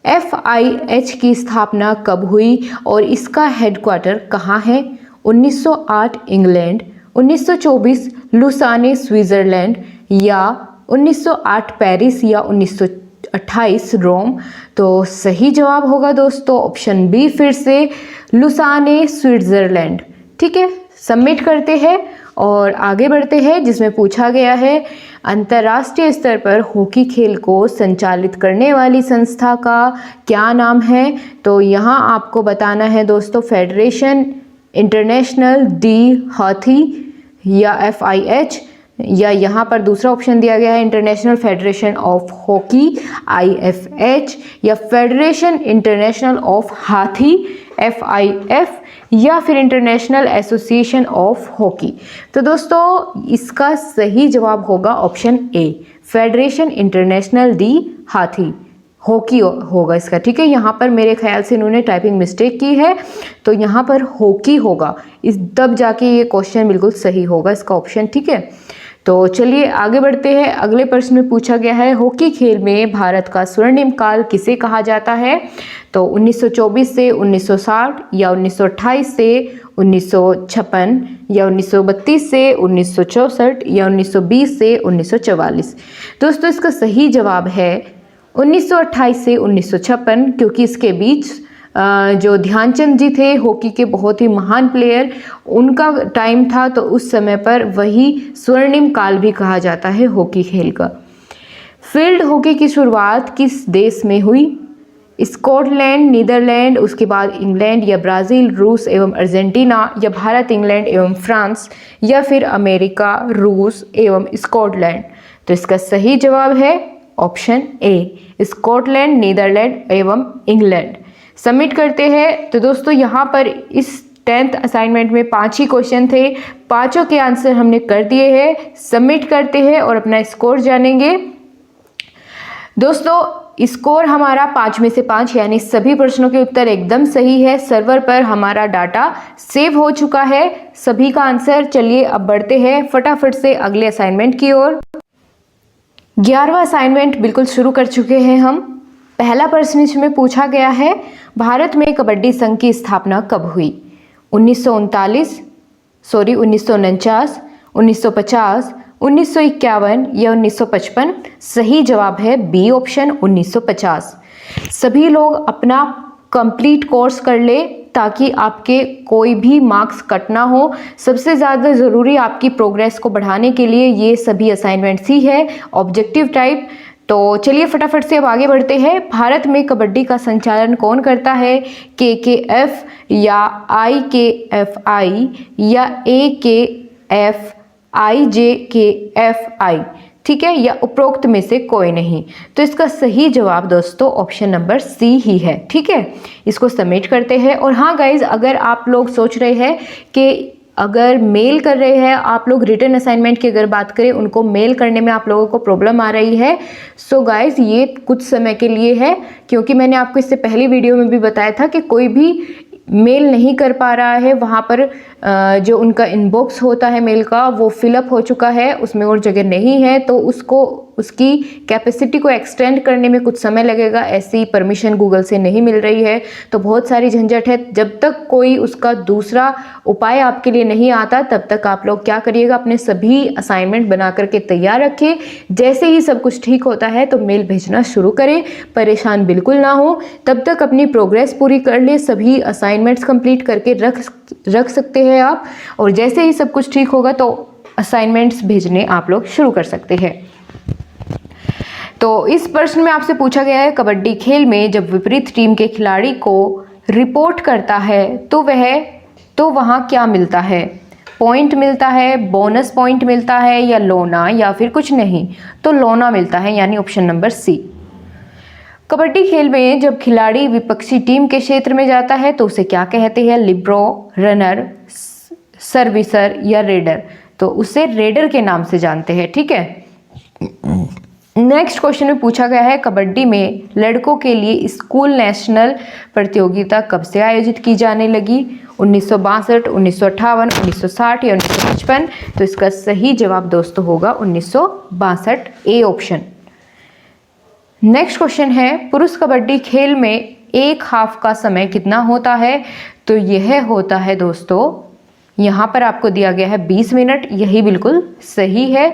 Speaker 1: FIH की स्थापना कब हुई और इसका हेडक्वार्टर कहाँ है? 1908 इंग्लैंड, 1924 लुसाने स्विट्जरलैंड, या 1908 पेरिस, या 1928 रोम। तो सही जवाब होगा दोस्तों ऑप्शन बी, फिर से लुसाने स्विट्जरलैंड। ठीक है, सबमिट करते हैं और आगे बढ़ते हैं, जिसमें पूछा गया है अंतर्राष्ट्रीय स्तर पर हॉकी खेल को संचालित करने वाली संस्था का क्या नाम है? तो यहाँ आपको बताना है दोस्तों फेडरेशन इंटरनेशनल डी हाथी, या FIH, या यहाँ पर दूसरा ऑप्शन दिया गया है international federation of hockey IFH, या फेडरेशन इंटरनेशनल ऑफ हाथी FIF, या फिर इंटरनेशनल एसोसिएशन ऑफ हॉकी। तो दोस्तों इसका सही जवाब होगा option A, federation international D हाथी हॉकी होगा इसका। ठीक है, यहाँ पर मेरे ख्याल से इन्होंने टाइपिंग मिस्टेक की है, तो यहाँ पर हॉकी होगा, इस तब जाके ये क्वेश्चन बिल्कुल सही होगा इसका ऑप्शन। ठीक है, तो चलिए आगे बढ़ते हैं। अगले प्रश्न में पूछा गया है हॉकी खेल में भारत का स्वर्णिम काल किसे कहा जाता है? तो 1924 से 1960, या 1928 से 1956, या 1932 से 1964, या 1920 से 1944। दोस्तों इसका सही जवाब है 1928 से 1956, क्योंकि इसके बीच जो ध्यानचंद जी थे हॉकी के बहुत ही महान प्लेयर, उनका टाइम था, तो उस समय पर वही स्वर्णिम काल भी कहा जाता है हॉकी खेल का। फील्ड हॉकी की शुरुआत किस देश में हुई? स्कॉटलैंड, नीदरलैंड, उसके बाद इंग्लैंड, या ब्राज़ील, रूस एवं अर्जेंटीना, या भारत, इंग्लैंड एवं फ्रांस, या फिर अमेरिका, रूस एवं स्कॉटलैंड। तो इसका सही जवाब है ऑप्शन ए, स्कॉटलैंड, नीदरलैंड एवं इंग्लैंड। सबमिट करते हैं। तो दोस्तों यहाँ पर इस 10th असाइनमेंट में 5 ही क्वेश्चन थे, पांचों के आंसर हमने कर दिए हैं। सबमिट करते हैं और अपना स्कोर जानेंगे। दोस्तों स्कोर हमारा 5 में से 5, यानी सभी प्रश्नों के उत्तर एकदम सही है। सर्वर पर हमारा डाटा सेव हो चुका है, सभी का आंसर। चलिए अब बढ़ते हैं फटाफट से अगले असाइनमेंट की ओर। 11वां असाइनमेंट बिल्कुल शुरू कर चुके हैं हम। पहला प्रश्न इसमें पूछा गया है भारत में कबड्डी संघ की स्थापना कब हुई? 1939, 1949, 1950, 1951, या 1955। सही जवाब है बी ऑप्शन 1950। सभी लोग अपना कंप्लीट कोर्स कर ले ताकि आपके कोई भी मार्क्स कट ना हो। सबसे ज़्यादा ज़रूरी आपकी प्रोग्रेस को बढ़ाने के लिए ये सभी असाइनमेंट्स ही है ऑब्जेक्टिव टाइप। तो चलिए फटाफट से अब आगे बढ़ते हैं। भारत में कबड्डी का संचालन कौन करता है? KKF, या IKFI, या AKFIJKFI। ठीक है, या उपरोक्त में से कोई नहीं। तो इसका सही जवाब दोस्तों ऑप्शन नंबर सी ही है। ठीक है, इसको सबमिट करते हैं। और हाँ गाइज, अगर आप लोग सोच रहे हैं कि अगर मेल कर रहे हैं आप लोग, रिटन असाइनमेंट की अगर बात करें, उनको मेल करने में आप लोगों को प्रॉब्लम आ रही है, सो गाइज ये कुछ समय के लिए है, क्योंकि मैंने आपको इससे पहली वीडियो में भी बताया था कि कोई भी मेल नहीं कर पा रहा है, वहाँ पर जो उनका इनबॉक्स होता है मेल का वो फिलअप हो चुका है, उसमें और जगह नहीं है, तो उसको उसकी कैपेसिटी को एक्सटेंड करने में कुछ समय लगेगा, ऐसी परमिशन गूगल से नहीं मिल रही है, तो बहुत सारी झंझट है। जब तक कोई उसका दूसरा उपाय आपके लिए नहीं आता तब तक आप लोग क्या करिएगा, अपने सभी असाइनमेंट बना करके तैयार रखें। जैसे ही सब कुछ ठीक होता है तो मेल भेजना शुरू करें, परेशान बिल्कुल ना हो। तब तक अपनी प्रोग्रेस पूरी कर ले, सभी असाइनमेंट्स कंप्लीट करके रख सकते हैं आप, और जैसे ही सब कुछ ठीक होगा तो असाइनमेंट्स भेजने आप लोग शुरू कर सकते हैं। तो इस प्रश्न में आपसे पूछा गया है, कबड्डी खेल में जब विपरीत टीम के खिलाड़ी को रिपोर्ट करता है तो वहाँ क्या मिलता है? पॉइंट मिलता है, बोनस पॉइंट मिलता है, या लोना, या फिर कुछ नहीं? तो लोना मिलता है, यानी ऑप्शन नंबर सी। कबड्डी खेल में जब खिलाड़ी विपक्षी टीम के क्षेत्र में जाता है तो उसे क्या कहते हैं? लिब्रो, रनर, सर्विसर या रेडर? तो उसे रेडर के नाम से जानते हैं, ठीक है। नेक्स्ट क्वेश्चन में पूछा गया है, कबड्डी में लड़कों के लिए स्कूल नेशनल प्रतियोगिता कब से आयोजित की जाने लगी? 1962, 1958, 1960 या 1955? तो इसका सही जवाब दोस्तों होगा 1962, ए ऑप्शन। नेक्स्ट क्वेश्चन है, पुरुष कबड्डी खेल में एक हाफ का समय कितना होता है? तो यह होता है दोस्तों, यहाँ पर आपको दिया गया है 20 मिनट, यही बिल्कुल सही है।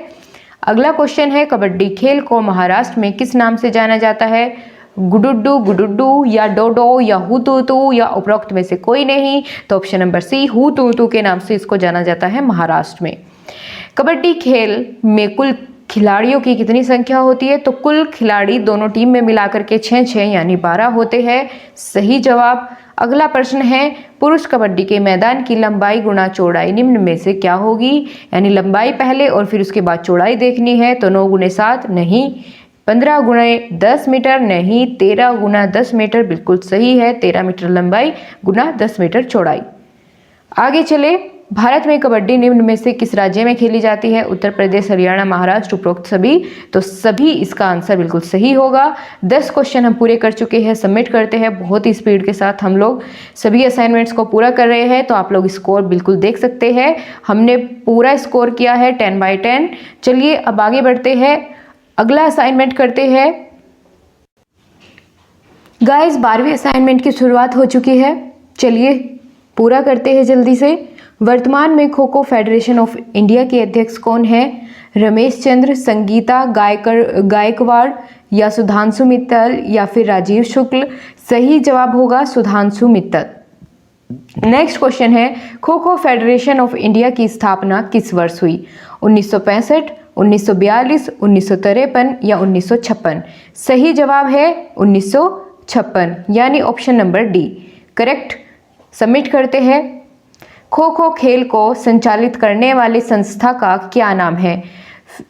Speaker 1: अगला क्वेश्चन है, कबड्डी खेल को महाराष्ट्र में किस नाम से जाना जाता है? गुडुड्डू, गुडुड्डू, या डोडो, या हुतुतु, या उपरोक्त में से कोई नहीं? तो ऑप्शन नंबर सी, हुतुतु के नाम से इसको जाना जाता है महाराष्ट्र में। कबड्डी खेल में कुल खिलाड़ियों की कितनी संख्या होती है? तो कुल खिलाड़ी दोनों टीम में मिलाकर के 6 यानी 12 होते हैं, सही जवाब। अगला प्रश्न है, पुरुष कबड्डी के मैदान की लंबाई गुणा चौड़ाई निम्न में से क्या होगी? यानी लंबाई पहले और फिर उसके बाद चौड़ाई देखनी है। तो 9 × 7 नहीं, 15 × 10 मीटर नहीं, 13 × 10 मीटर बिल्कुल सही है। 13 मीटर लंबाई गुना 10 मीटर चौड़ाई। आगे चले, भारत में कबड्डी निम्न में से किस राज्य में खेली जाती है? उत्तर प्रदेश, हरियाणा, महाराष्ट्र, उपरोक्त सभी? तो सभी इसका आंसर बिल्कुल सही होगा। 10 क्वेश्चन हम पूरे कर चुके हैं, सबमिट करते हैं। बहुत ही स्पीड के साथ हम लोग सभी असाइनमेंट्स को पूरा कर रहे हैं, तो आप लोग स्कोर बिल्कुल देख सकते हैं। हमने पूरा स्कोर किया है 10/10। चलिए अब आगे बढ़ते हैं, अगला असाइनमेंट करते हैं। गाइस 12वीं असाइनमेंट की शुरुआत हो चुकी है, चलिए पूरा करते हैं जल्दी से। वर्तमान में kho kho federation of India के अध्यक्ष कौन है? रमेश चंद्र, संगीता गायकवाड़, या सुधांशु मित्तल, या फिर राजीव शुक्ल? सही जवाब होगा सुधांशु मित्तल। नेक्स्ट क्वेश्चन है, kho kho federation of India की स्थापना किस वर्ष हुई? 1965, 1942, 1953 या 1956? सही जवाब है 1956, यानी option number D correct. Submit करते हैं। खो खो खेल को संचालित करने वाली संस्था का क्या नाम है?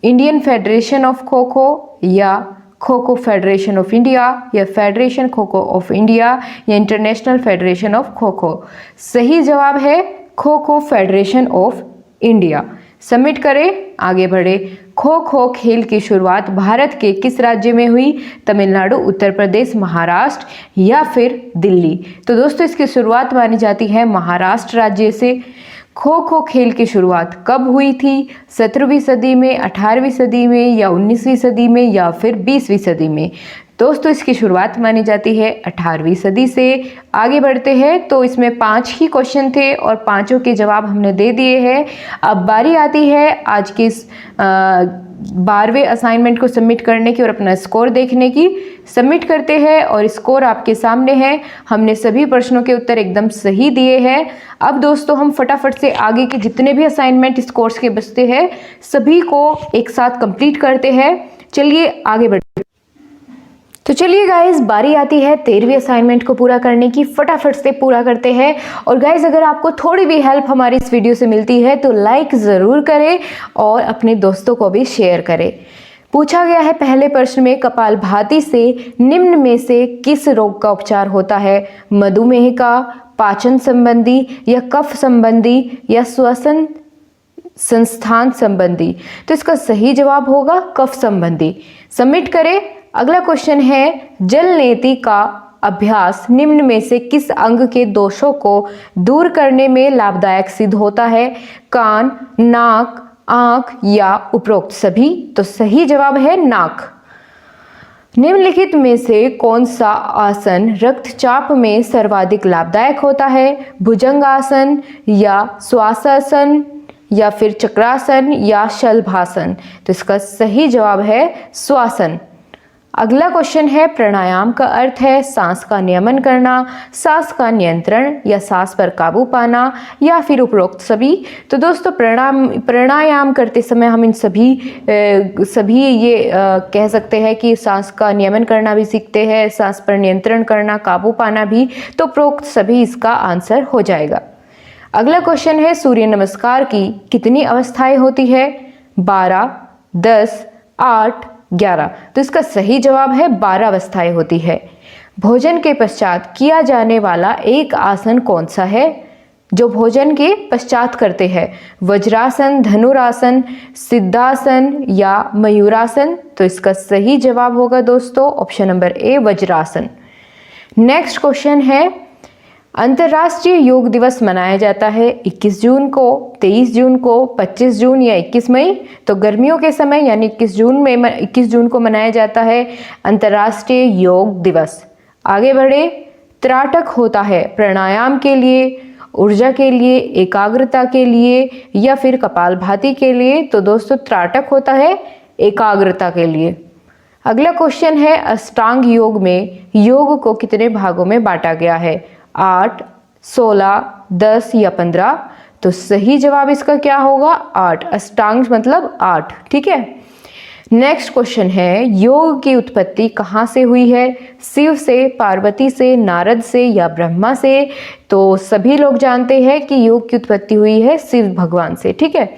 Speaker 1: Indian federation of kho kho, या kho kho federation of India, या federation kho kho of India, या international federation of kho kho? सही जवाब है kho kho federation of India. Submit करें, आगे बढ़े। खो खो खेल की शुरुआत भारत के किस राज्य में हुई? तमिलनाडु, उत्तर प्रदेश, महाराष्ट्र या फिर दिल्ली? तो दोस्तों इसकी शुरुआत मानी जाती है महाराष्ट्र राज्य से। खो खो खेल की शुरुआत कब हुई थी? 17वीं सदी में, 18वीं सदी में, या 19वीं सदी में, या फिर 20वीं सदी में? दोस्तों इसकी शुरुआत मानी जाती है 18वीं सदी से। आगे बढ़ते हैं, तो इसमें 5 ही क्वेश्चन थे और पांचों के जवाब हमने दे दिए हैं। अब बारी आती है आज के 12वें असाइनमेंट को सबमिट करने की और अपना स्कोर देखने की। सबमिट करते हैं और स्कोर आपके सामने है। हमने सभी प्रश्नों के उत्तर एकदम सही दिए हैं। अब दोस्तों हम फटाफट से आगे के जितने भी असाइनमेंट इस कोर्स के बचते हैं सभी को एक साथ कंप्लीट करते हैं। चलिए आगे बढ़ते। तो चलिए गाइज बारी आती है 13वीं असाइनमेंट को पूरा करने की। फटाफट से पूरा करते हैं। और गाइज अगर आपको थोड़ी भी हेल्प हमारी इस वीडियो से मिलती है तो लाइक ज़रूर करें और अपने दोस्तों को भी शेयर करें। पूछा गया है पहले प्रश्न में, कपालभाति से निम्न में से किस रोग का उपचार होता है? मधुमेह का, पाचन संबंधी, या कफ संबंधी, या श्वसन संस्थान संबंधी? तो इसका सही जवाब होगा कफ संबंधी। सबमिट करें। अगला क्वेश्चन है, जल नेति का अभ्यास निम्न में से किस अंग के दोषों को दूर करने में लाभदायक सिद्ध होता है? कान, नाक, आंख या उपरोक्त सभी? तो सही जवाब है नाक। निम्नलिखित में से कौन सा आसन रक्तचाप में सर्वाधिक लाभदायक होता है? भुजंगासन या श्वासासन या फिर चक्रासन या शलभासन? तो इसका सही जवाब है श्वासन। अगला क्वेश्चन है, प्राणायाम का अर्थ है सांस का नियमन करना, सांस का नियंत्रण या सांस पर काबू पाना या फिर उपरोक्त सभी? तो दोस्तों प्राणायाम करते समय हम इन सभी ये कह सकते हैं कि सांस का नियमन करना भी सीखते हैं, सांस पर नियंत्रण करना, काबू पाना भी। तो उपरोक्त सभी इसका आंसर हो जाएगा। अगला क्वेश्चन है, सूर्य नमस्कार की कितनी अवस्थाएं होती है? 12, 10, 8, 11? तो इसका सही जवाब है 12 अवस्थाएं होती है। भोजन के पश्चात किया जाने वाला एक आसन कौन सा है? जो भोजन के पश्चात करते हैं, वज्रासन, धनुरासन, सिद्धासन या मयूरासन? तो इसका सही जवाब होगा दोस्तों option number A, vajrasana. Next question है, अंतर्राष्ट्रीय योग दिवस मनाया जाता है 21 जून को, 23 जून को, 25 जून या 21 मई? तो गर्मियों के समय यानी 21 जून को मनाया जाता है अंतर्राष्ट्रीय योग दिवस। आगे बढ़े, त्राटक होता है प्राणायाम के लिए, ऊर्जा के लिए, एकाग्रता के लिए या फिर कपालभाति के लिए? तो दोस्तों त्राटक होता है एकाग्रता के लिए। अगला क्वेश्चन है, अष्टांग योग में योग को कितने भागों में बांटा गया है? 8, 16, 10 या 15? तो सही जवाब इसका क्या होगा? 8। अष्टांग मतलब 8। ठीक है। नेक्स्ट क्वेश्चन है, योग की उत्पत्ति कहाँ से हुई है? शिव से, पार्वती से, नारद से या ब्रह्मा से? तो सभी लोग जानते हैं कि योग की उत्पत्ति हुई है शिव भगवान से। ठीक है,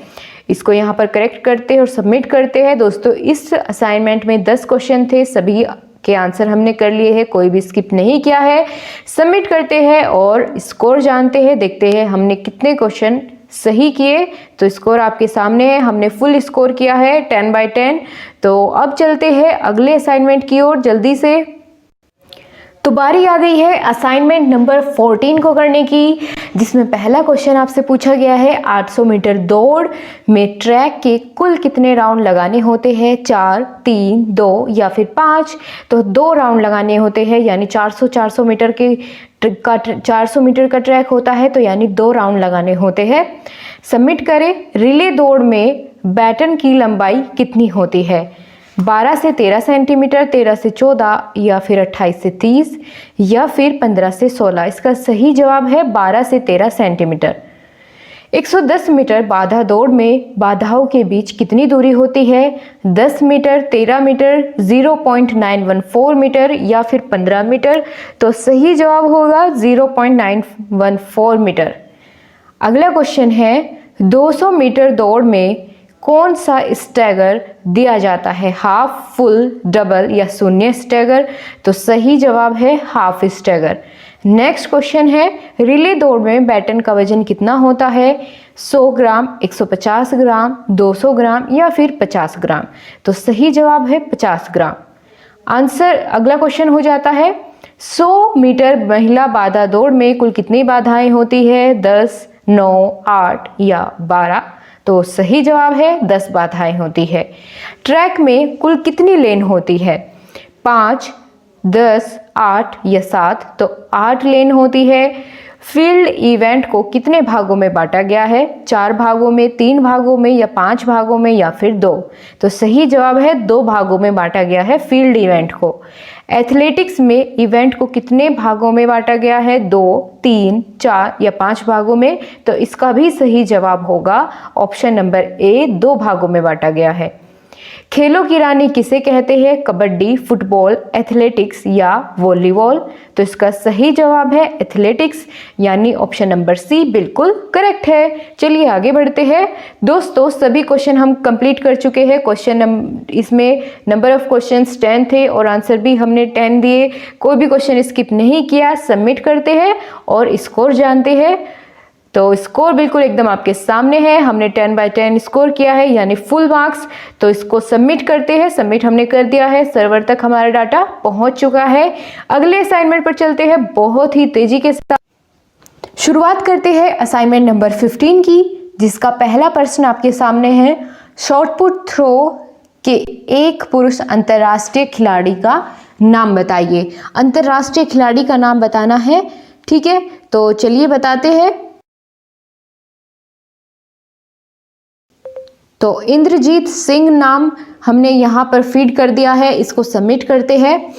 Speaker 1: इसको यहाँ पर करेक्ट करते हैं और सबमिट करते हैं। दोस्तों इस असाइनमेंट में 10 क्वेश्चन थे, सभी के आंसर हमने कर लिए हैं, कोई भी स्किप नहीं किया है। सबमिट करते हैं और स्कोर जानते हैं, देखते हैं हमने कितने क्वेश्चन सही किए। तो स्कोर आपके सामने है, हमने फुल स्कोर किया है 10/10। तो अब चलते हैं अगले असाइनमेंट की ओर जल्दी से। तो बारी आ गई है असाइनमेंट नंबर 14 को करने की, जिसमें पहला क्वेश्चन आपसे पूछा गया है 800 मीटर दौड़ में ट्रैक के कुल कितने राउंड लगाने होते हैं? 4, 3, 2 या फिर 5? तो 2 राउंड लगाने होते हैं, यानी 400 मीटर के 400 मीटर का ट्रैक होता है, तो यानी 2 राउंड लगाने होते हैं। सबमिट करें। रिले दौड़ में बैटन की लंबाई कितनी होती है? 12 से 13 सेंटीमीटर, 13 से 14 या फिर 28 से 30 या फिर 15 से 16? इसका सही जवाब है 12 से 13 सेंटीमीटर। 110 मीटर बाधा दौड़ में बाधाओं के बीच कितनी दूरी होती है? 10 मीटर, 13 मीटर, 0.914 मीटर या फिर 15 मीटर? तो सही जवाब होगा 0.914 मीटर। अगला क्वेश्चन है, 200 मीटर दौड़ में कौन सा स्टैगर दिया जाता है? हाफ, फुल, डबल या शून्य स्टैगर? तो सही जवाब है हाफ स्टैगर। नेक्स्ट क्वेश्चन है, रिले दौड़ में बैटन का वजन कितना होता है? 100 ग्राम, 150 ग्राम, 200 ग्राम या फिर 50 ग्राम? तो सही जवाब है 50 ग्राम। आंसर अगला क्वेश्चन हो जाता है, 100 मीटर महिला बाधा दौड़ में कुल कितनी बाधाएं होती है? 10, 9, 8 या 12? तो सही जवाब है 10 बाधाएं होती है। ट्रैक में कुल कितनी लेन होती है? 5, 10, 8 या 7? तो 8 लेन होती है। फील्ड इवेंट को कितने भागों में बांटा गया है? 4 भागों में, 3 भागों में या 5 भागों में या फिर 2? तो सही जवाब है 2 भागों में बांटा गया है फील्ड इवेंट को। एथलेटिक्स में इवेंट को कितने भागों में बांटा गया है? 2, 3, 4 या 5 भागों में? तो इसका भी सही जवाब होगा ऑप्शन नंबर ए, 2 भागों में बांटा गया है। खेलों की रानी किसे कहते हैं? कबड्डी, फुटबॉल, एथलेटिक्स या वॉलीबॉल? तो इसका सही जवाब है एथलेटिक्स, यानी ऑप्शन नंबर सी बिल्कुल करेक्ट है। चलिए आगे बढ़ते हैं। दोस्तों सभी क्वेश्चन हम कंप्लीट कर चुके हैं। इसमें नंबर ऑफ क्वेश्चंस 10 थे और आंसर भी हमने 10 दिए, कोई भी क्वेश्चन स्किप नहीं किया। सबमिट करते हैं और स्कोर जानते हैं। तो स्कोर बिल्कुल एकदम आपके सामने है, हमने 10/10 स्कोर किया है, यानी फुल मार्क्स। तो इसको सबमिट करते हैं। सबमिट हमने कर दिया है, सर्वर तक हमारा डाटा पहुंच चुका है। अगले असाइनमेंट पर चलते हैं बहुत ही तेजी के साथ। शुरुआत करते हैं असाइनमेंट नंबर 15 की, जिसका पहला प्रश्न आपके सामने है, शॉटपुट थ्रो के एक पुरुष अंतर्राष्ट्रीय खिलाड़ी का नाम बताइए। अंतर्राष्ट्रीय खिलाड़ी का नाम बताना है, ठीक है, तो चलिए बताते हैं। तो इंद्रजीत सिंह नाम हमने यहाँ पर फीड कर दिया है, इसको सबमिट करते हैं।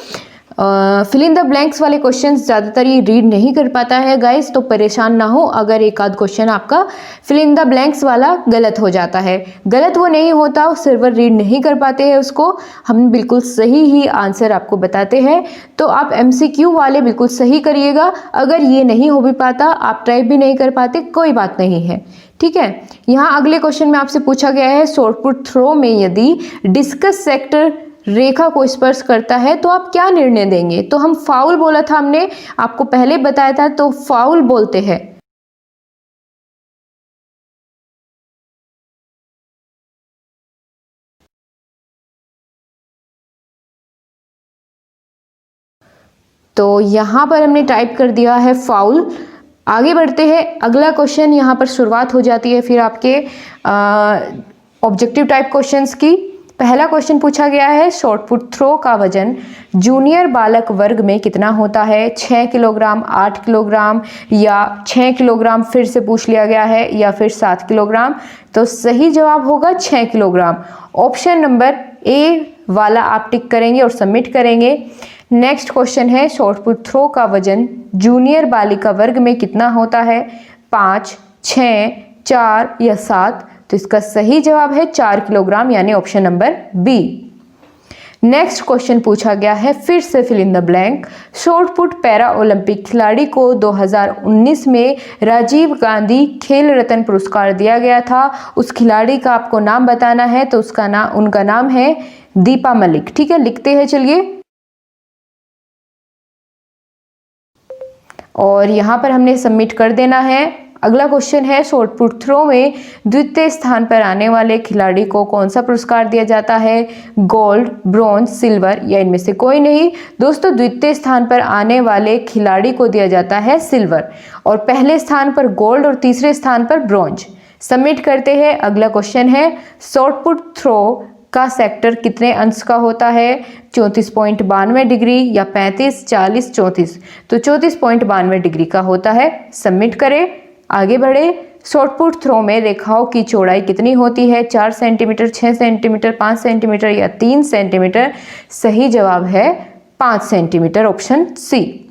Speaker 1: फिल इन द ब्लैंक्स वाले क्वेश्चंस ज़्यादातर ये रीड नहीं कर पाता है गाइस, तो परेशान ना हो अगर एक आध क्वेश्चन आपका फिल इन द ब्लैंक्स वाला गलत हो जाता है। गलत वो नहीं होता, सर्वर रीड नहीं कर पाते हैं उसको, हम बिल्कुल सही ही आंसर आपको बताते हैं। तो आप MCQ वाले बिल्कुल सही करिएगा। अगर ये नहीं हो भी पाता, आप ट्राई भी नहीं कर पाते, कोई बात नहीं है, ठीक है। यहाँ अगले क्वेश्चन में आपसे पूछा गया है, शॉटपुट थ्रो में यदि डिस्कस सेक्टर रेखा को स्पर्श करता है तो आप क्या निर्णय देंगे। तो हम फाउल बोला था, हमने आपको पहले बताया था, तो फाउल बोलते हैं। तो यहाँ पर हमने टाइप कर दिया है फाउल। आगे बढ़ते हैं, अगला क्वेश्चन यहाँ पर शुरुआत हो जाती है फिर आपके ऑब्जेक्टिव टाइप क्वेश्चंस की। पहला क्वेश्चन पूछा गया है, शॉटपुट थ्रो का वजन जूनियर बालक वर्ग में कितना होता है। 6 किलोग्राम, 8 किलोग्राम या 6 किलोग्राम फिर से पूछ लिया गया है, या फिर 7 किलोग्राम। तो सही जवाब होगा 6 किलोग्राम। ऑप्शन नंबर ए वाला आप टिक करेंगे और सबमिट करेंगे। नेक्स्ट क्वेश्चन है, शॉटपुट थ्रो का वजन जूनियर बालिका वर्ग में कितना होता है। 5, 6, 4 या 7। तो इसका सही जवाब है 4 किलोग्राम, यानी option number B. Next question पूछा गया है, फिर से fill in the blank. Shot put para Olympic खिलाड़ी को 2019 में राजीव गांधी खेल रत्न पुरस्कार दिया गया था। उस खिलाड़ी का आपको नाम बताना है, तो उनका नाम है दीपा मलिक, ठीक है, लिखते हैं चलिए। और यहाँ पर हमने सबमिट कर देना है। अगला क्वेश्चन है, शॉटपुट थ्रो में द्वितीय स्थान पर आने वाले खिलाड़ी को कौन सा पुरस्कार दिया जाता है। गोल्ड, ब्रॉन्ज, सिल्वर या इनमें से कोई नहीं। दोस्तों, द्वितीय स्थान पर आने वाले खिलाड़ी को दिया जाता है सिल्वर, और पहले स्थान पर गोल्ड और तीसरे स्थान पर ब्रॉन्ज। सबमिट करते हैं। अगला क्वेश्चन है, शॉटपुट थ्रो का सेक्टर कितने अंश का होता है। 34.92 डिग्री या 35, 40, 34। तो 34.92 डिग्री का होता है। सबमिट करें, आगे बढ़े। शॉटपुट थ्रो में रेखाओं की चौड़ाई कितनी होती है। 4 सेंटीमीटर, 6 सेंटीमीटर, 5 सेंटीमीटर या 3 सेंटीमीटर। सही जवाब है 5 centimetre, option C.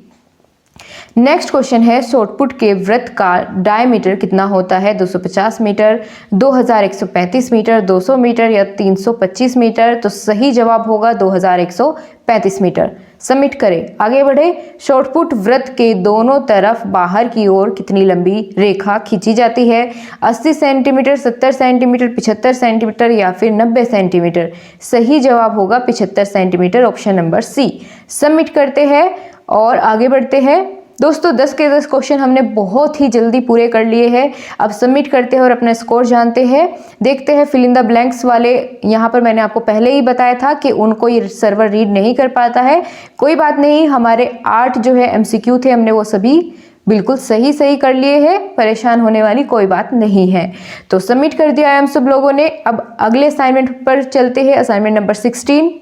Speaker 1: Next question है, शॉटपुट के वृत्त का डायमीटर कितना होता है। 250 मीटर, 2135 मीटर, 200 मीटर या 325 मीटर। तो सही जवाब होगा 2135 मीटर। सबमिट करें, आगे बढ़े। शॉटपुट वृत्त के दोनों तरफ बाहर की ओर कितनी लंबी रेखा खींची जाती है। 80 सेंटीमीटर, 70 सेंटीमीटर, 75 सेंटीमीटर या फिर 90 सेंटीमीटर। सही जवाब होगा 75 centimetre, option number C. Submit करते हैं और आगे बढ़ते हैं। दोस्तों, 10 के 10 क्वेश्चन हमने बहुत ही जल्दी पूरे कर लिए हैं। अब सबमिट करते हैं और अपना स्कोर जानते हैं। देखते हैं फिल इन द ब्लैंक्स वाले। यहाँ पर मैंने आपको पहले ही बताया था कि उनको ये सर्वर रीड नहीं कर पाता है। कोई बात नहीं, हमारे 8 जो है MCQ थे, हमने वो सभी बिल्कुल सही कर लिए हैं। परेशान होने वाली कोई बात नहीं है। तो सबमिट कर दिया है हम सब लोगों ने। अब अगले असाइनमेंट पर चलते हैं, असाइनमेंट नंबर 16।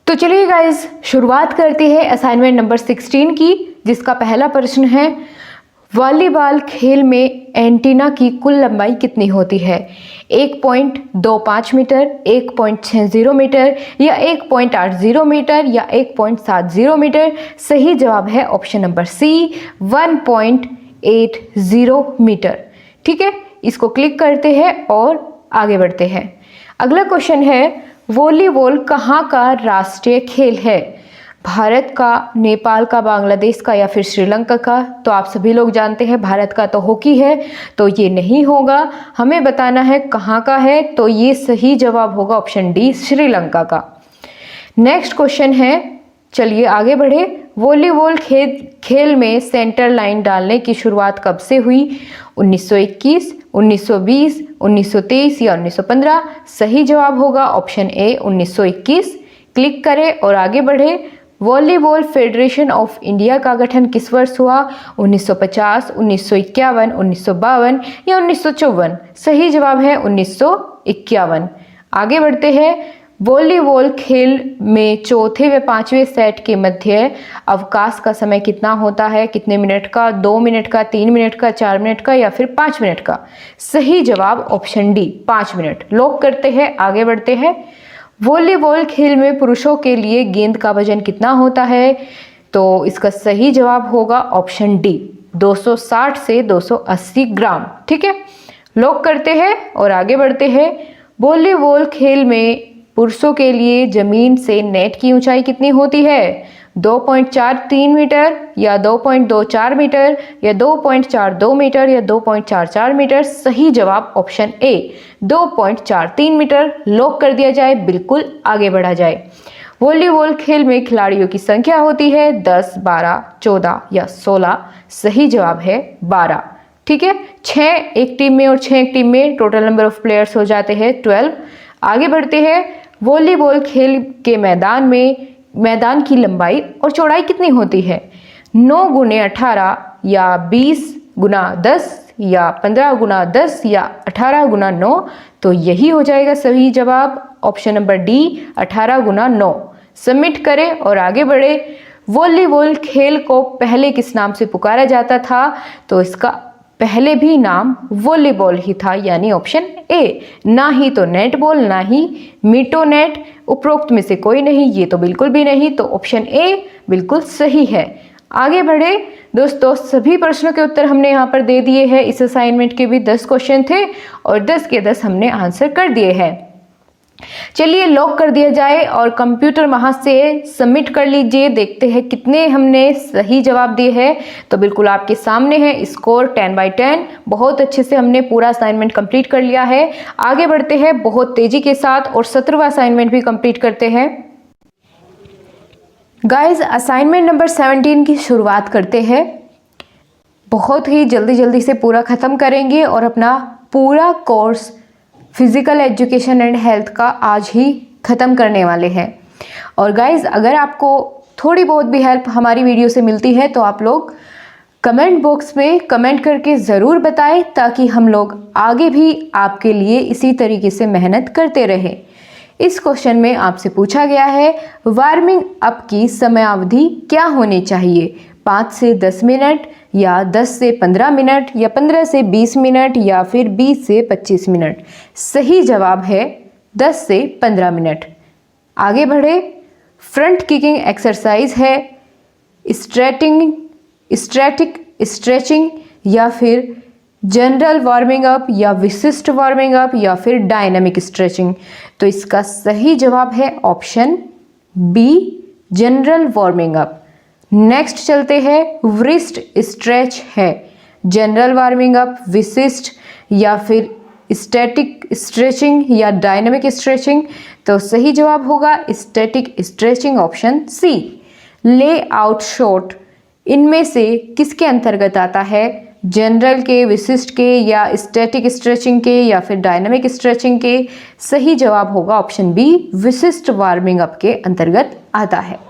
Speaker 1: तो चलिए गाइज, शुरुआत करते हैं असाइनमेंट नंबर 16 की, जिसका पहला प्रश्न है, वॉलीबॉल खेल में एंटीना की कुल लंबाई कितनी होती है। 1.25 मीटर, 1.60 मीटर या 1.80 मीटर या 1.70 मीटर। सही जवाब है ऑप्शन नंबर सी, 1.80 मीटर। ठीक है, इसको क्लिक करते हैं और आगे बढ़ते हैं। अगला क्वेश्चन है, वॉलीबॉल कहाँ का राष्ट्रीय खेल है। भारत का, नेपाल का, बांग्लादेश का या फिर श्रीलंका का। तो आप सभी लोग जानते हैं भारत का तो हॉकी है, तो ये नहीं होगा। हमें बताना है कहाँ का है, तो ये सही जवाब होगा ऑप्शन डी, श्रीलंका का। नेक्स्ट क्वेश्चन है, चलिए आगे बढ़े। वॉलीबॉल खेल में सेंटर लाइन डालने की शुरुआत कब से हुई। 1921, 1920, 1923 या 1915। सही जवाब होगा ऑप्शन ए, 1921। क्लिक करें और आगे बढ़े। वॉलीबॉल फेडरेशन ऑफ इंडिया का गठन किस वर्ष हुआ? 1950, 1951, 1952 या 1954? सही जवाब है 1951। आगे बढ़ते हैं। वॉलीबॉल खेल में चौथे व पांचवें सेट के मध्य अवकाश का समय कितना होता है? कितने मिनट का? 2 मिनट का, 3 मिनट का, 4 मिनट का या फिर 5 मिनट का? सही जवाब ऑप्शन डी 5 मिनट। लॉक करते हैं। आगे बढ़ते हैं। वॉलीबॉल खेल में पुरुषों के लिए गेंद का वजन कितना होता है? तो इसका सही जवाब होगा ऑप्शन डी 260 से 280 ग्राम। ठीक है, लॉक करते हैं और आगे बढ़ते हैं। वॉलीबॉल खेल में पुरुषों के लिए जमीन से नेट की ऊंचाई कितनी होती है? 2.43 मीटर या 2.24 मीटर या 2.42 मीटर या 2.44 मीटर? सही जवाब ऑप्शन ए 2.43 मीटर। लॉक कर दिया जाए, बिल्कुल आगे बढ़ा जाए। वॉलीबॉल खेल में खिलाड़ियों की संख्या होती है 10, 12, 14 या 16? सही जवाब है 12। ठीक है, 6 एक टीम में और 6 एक टीम में, टोटल नंबर ऑफ प्लेयर्स हो जाते हैं 12। आगे बढ़ते हैं। वॉलीबॉल खेल के मैदान की लंबाई और चौड़ाई कितनी होती है? 9 × 18 या 20 × 10 या 15 × 10 या 18 × 9? तो यही हो जाएगा सही जवाब ऑप्शन नंबर डी 18 × 9। सबमिट करें और आगे बढ़े। वॉलीबॉल खेल को पहले किस नाम से पुकारा जाता था? तो इसका पहले भी नाम वॉलीबॉल ही था, यानी ऑप्शन ए। ना ही तो नेट बॉल, ना ही मीटो नेट, उपरोक्त में से कोई नहीं, ये तो बिल्कुल भी नहीं। तो ऑप्शन ए बिल्कुल सही है। आगे बढ़े दोस्तों, सभी प्रश्नों के उत्तर हमने यहाँ पर दे दिए हैं। इस असाइनमेंट के भी 10 क्वेश्चन थे और 10 के 10 हमने आंसर कर दिए हैं। चलिए लॉक कर दिया जाए और कंप्यूटर वहां से सबमिट कर लीजिए। देखते हैं कितने हमने सही जवाब दिए हैं। तो बिल्कुल आपके सामने है स्कोर 10/10। बहुत अच्छे से हमने पूरा असाइनमेंट कंप्लीट कर लिया है। आगे बढ़ते हैं बहुत तेजी के साथ और 17वां असाइनमेंट भी कंप्लीट करते हैं। गाइज, असाइनमेंट नंबर 17 की शुरुआत करते हैं। बहुत ही जल्दी से पूरा ख़त्म करेंगे और अपना पूरा course physical education and health का आज ही ख़त्म करने वाले हैं। और गाइज़, अगर आपको थोड़ी बहुत भी हेल्प हमारी वीडियो से मिलती है तो आप लोग कमेंट बॉक्स में कमेंट करके ज़रूर बताएं, ताकि हम लोग आगे भी आपके लिए इसी तरीके से मेहनत करते रहें। इस क्वेश्चन में आपसे पूछा गया है वार्मिंग अप की समयावधि क्या होनी चाहिए? 5 से 10 मिनट या 10 से 15 मिनट या 15 से 20 मिनट या फिर 20 से 25 मिनट? सही जवाब है 10 से 15 मिनट। आगे बढ़े। फ्रंट किकिंग एक्सरसाइज है स्टैटिक स्ट्रेचिंग या फिर जनरल वार्मिंग अप या विशिष्ट वार्मिंग अप या फिर डायनामिक स्ट्रेचिंग? तो इसका सही जवाब है option B general warming up. Next चलते हैं। व्रिस्ट स्ट्रेच है जनरल वार्मिंग अप, विशिष्ट या फिर स्टैटिक स्ट्रेचिंग या डायनामिक स्ट्रेचिंग? तो सही जवाब होगा स्टैटिक स्ट्रेचिंग ऑप्शन सी। ले आउट शॉट इनमें से किसके अंतर्गत आता है? जनरल के, विशिष्ट के या स्टैटिक स्ट्रेचिंग के या फिर डायनामिक स्ट्रेचिंग के? सही जवाब होगा ऑप्शन बी विशिष्ट वार्मिंग अप के अंतर्गत आता है।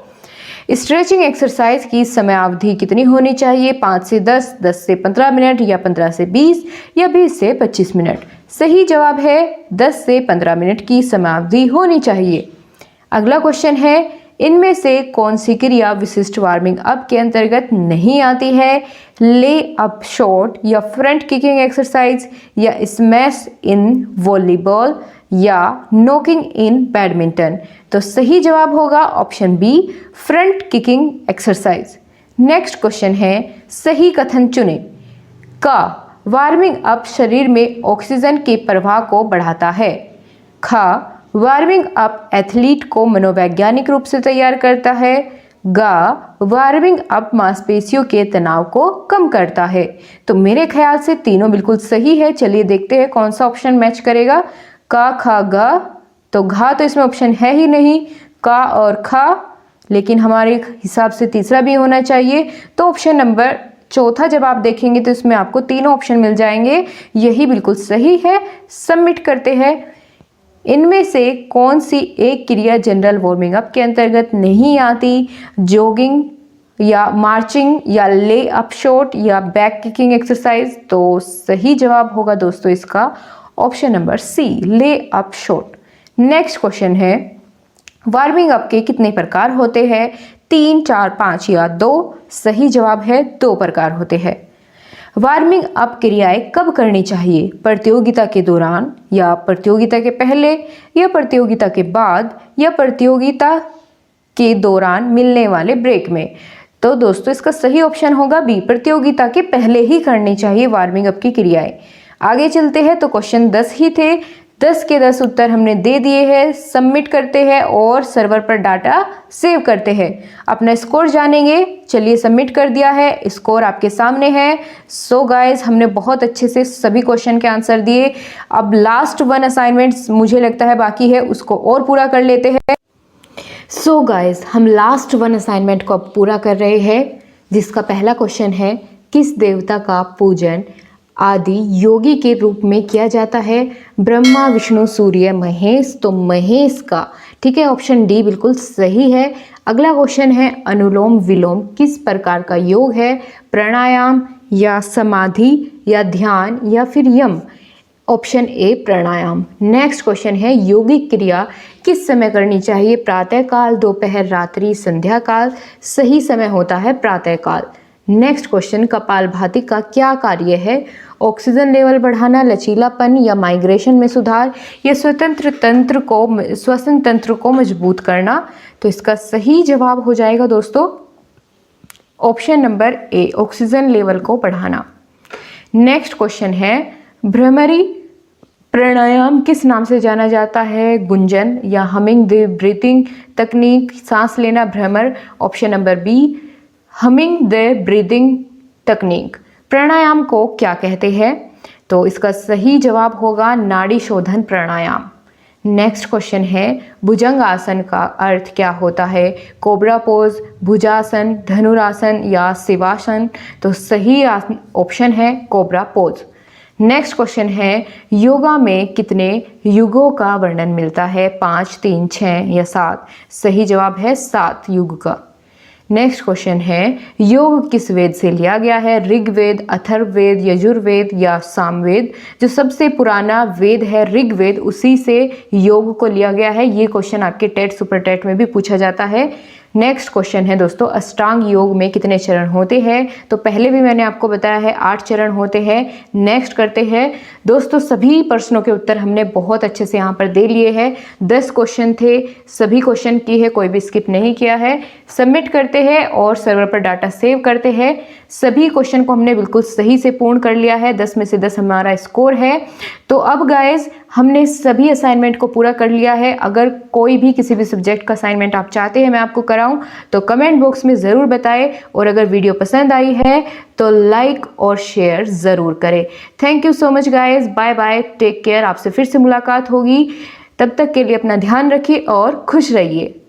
Speaker 1: स्ट्रेचिंग एक्सरसाइज की समयावधि कितनी होनी चाहिए? 5 से 10, 10 से 15 मिनट या 15 से 20 या 20 से 25 मिनट? सही जवाब है 10 से 15 मिनट की समयावधि होनी चाहिए। अगला क्वेश्चन है इनमें से कौन सी क्रिया विशिष्ट वार्मिंग अप के अंतर्गत नहीं आती है? ले अप शॉट या फ्रंट किकिंग एक्सरसाइज या स्मैश इन वॉलीबॉल या नॉकिंग इन बैडमिंटन? तो सही जवाब होगा option B front kicking exercise. Next question है सही कथन चुने। का वार्मिंग अप शरीर में ऑक्सीजन के प्रवाह को बढ़ाता है? खा वार्मिंग अप एथलीट को मनोवैज्ञानिक रूप से तैयार करता है? गा वार्मिंग अप मांसपेशियों के तनाव को कम करता है? तो मेरे ख्याल से तीनों बिल्कुल सही है। चलिए देखते हैं कौन सा ऑप्शन मैच करेगा। का, खा, गा। तो घा तो इसमें ऑप्शन है ही नहीं, का और खा, लेकिन हमारे हिसाब से तीसरा भी होना चाहिए। तो ऑप्शन नंबर चौथा जब आप देखेंगे तो इसमें आपको तीनों ऑप्शन मिल जाएंगे, यही बिल्कुल सही है। सबमिट करते हैं। इनमें से कौन सी एक क्रिया जनरल वार्मिंग अप के अंतर्गत नहीं आती? जॉगिंग या मार्चिंग या ले अप शॉट या बैक किकिंग एक्सरसाइज? तो सही जवाब होगा दोस्तों इसका ऑप्शन नंबर सी, ले अप शॉट। नेक्स्ट क्वेश्चन है, वार्मिंग अप के कितने प्रकार होते हैं? 3, 4, 5 या 2? सही जवाब है 2 प्रकार होते हैं। वार्मिंग अप क्रियाएं कब करनी चाहिए? प्रतियोगिता के दौरान या प्रतियोगिता के पहले या प्रतियोगिता के बाद या प्रतियोगिता के दौरान मिलने वाले ब्रेक में? तो दोस्तों इसका सही ऑप्शन होगा बी, प्रतियोगिता के पहले ही करनी चाहिए वार्मिंग अप की क्रियाएं। आगे चलते हैं, तो क्वेश्चन 10 ही थे, 10 के 10 उत्तर हमने दे दिए हैं। सबमिट करते हैं और सर्वर पर डाटा सेव करते हैं। अपना स्कोर जानेंगे। चलिए सबमिट कर दिया है, स्कोर आपके सामने है। सो गाइस हमने बहुत अच्छे से सभी क्वेश्चन के आंसर दिए। अब लास्ट 1 असाइनमेंट्स मुझे लगता है बाकी है, उसको और पूरा कर लेते हैं। सो गाइस हम लास्ट 1 असाइनमेंट को अब पूरा कर रहे हैं, जिसका पहला क्वेश्चन है, किस देवता का पूजन आदि योगी के रूप में किया जाता है? ब्रह्मा, विष्णु, सूर्य, महेश। तो महेश का, ठीक है, ऑप्शन डी बिल्कुल सही है। अगला क्वेश्चन है, अनुलोम विलोम किस प्रकार का योग है? प्राणायाम या समाधि या ध्यान या फिर यम? Option A pranayama. Next question है, योगिक क्रिया किस समय करनी चाहिए? प्रातःकाल, दोपहर, रात्रि, संध्या काल? सही समय होता है प्रातःकाल। नेक्स्ट क्वेश्चन, कपालभाति का क्या कार्य है? ऑक्सीजन लेवल बढ़ाना, लचीलापन या माइग्रेशन में सुधार या श्वसन तंत्र को मजबूत करना? तो इसका सही जवाब हो जाएगा दोस्तों option number A, oxygen level को बढ़ाना। नेक्स्ट क्वेश्चन है, भ्रमरी प्राणायाम किस नाम से जाना जाता है? गुंजन या हमिंग द ब्रीथिंग तकनीक, सांस लेना, भ्रमर? Option number B, humming the breathing तकनीक। प्राणायाम को क्या कहते हैं? तो इसका सही जवाब होगा नाड़ी शोधन प्राणायाम। नेक्स्ट क्वेश्चन है, भुजंग आसन का अर्थ क्या होता है? कोबरा पोज, भुजासन, धनुरासन या शिवासन? तो सही ऑप्शन है कोबरा पोज। नेक्स्ट क्वेश्चन है, योगा में कितने युगों का वर्णन मिलता है? 5, 3, 6 या 7? सही जवाब है 7 युग का। नेक्स्ट क्वेश्चन है, योग किस वेद से लिया गया है? ऋग्वेद, अथर्ववेद, यजुर्वेद या सामवेद? जो सबसे पुराना वेद है ऋग्वेद, उसी से योग को लिया गया है। ये क्वेश्चन आपके टेट सुपर टेट में भी पूछा जाता है। नेक्स्ट क्वेश्चन है दोस्तों, अष्टांग योग में कितने चरण होते हैं? तो पहले भी मैंने आपको बताया है 8 चरण होते हैं। नेक्स्ट करते हैं दोस्तों, सभी प्रश्नों के उत्तर हमने बहुत अच्छे से यहाँ पर दे लिए हैं। 10 क्वेश्चन थे, सभी क्वेश्चन की है, कोई भी स्किप नहीं किया है। सबमिट करते हैं और सर्वर पर डाटा सेव करते हैं। सभी क्वेश्चन को हमने बिल्कुल सही से पूर्ण कर लिया है। 10 में से 10 हमारा स्कोर है। तो अब गाइज हमने सभी असाइनमेंट को पूरा कर लिया है। अगर कोई भी किसी भी सब्जेक्ट का असाइनमेंट आप चाहते हैं मैं आपको कराऊं तो कमेंट बॉक्स में ज़रूर बताएं, और अगर वीडियो पसंद आई है तो लाइक और शेयर ज़रूर करें। Thank you so much guys, bye bye, take care. आपसे फिर से मुलाकात होगी, तब तक के लिए अपना ध्यान रखिए और खुश रहिए।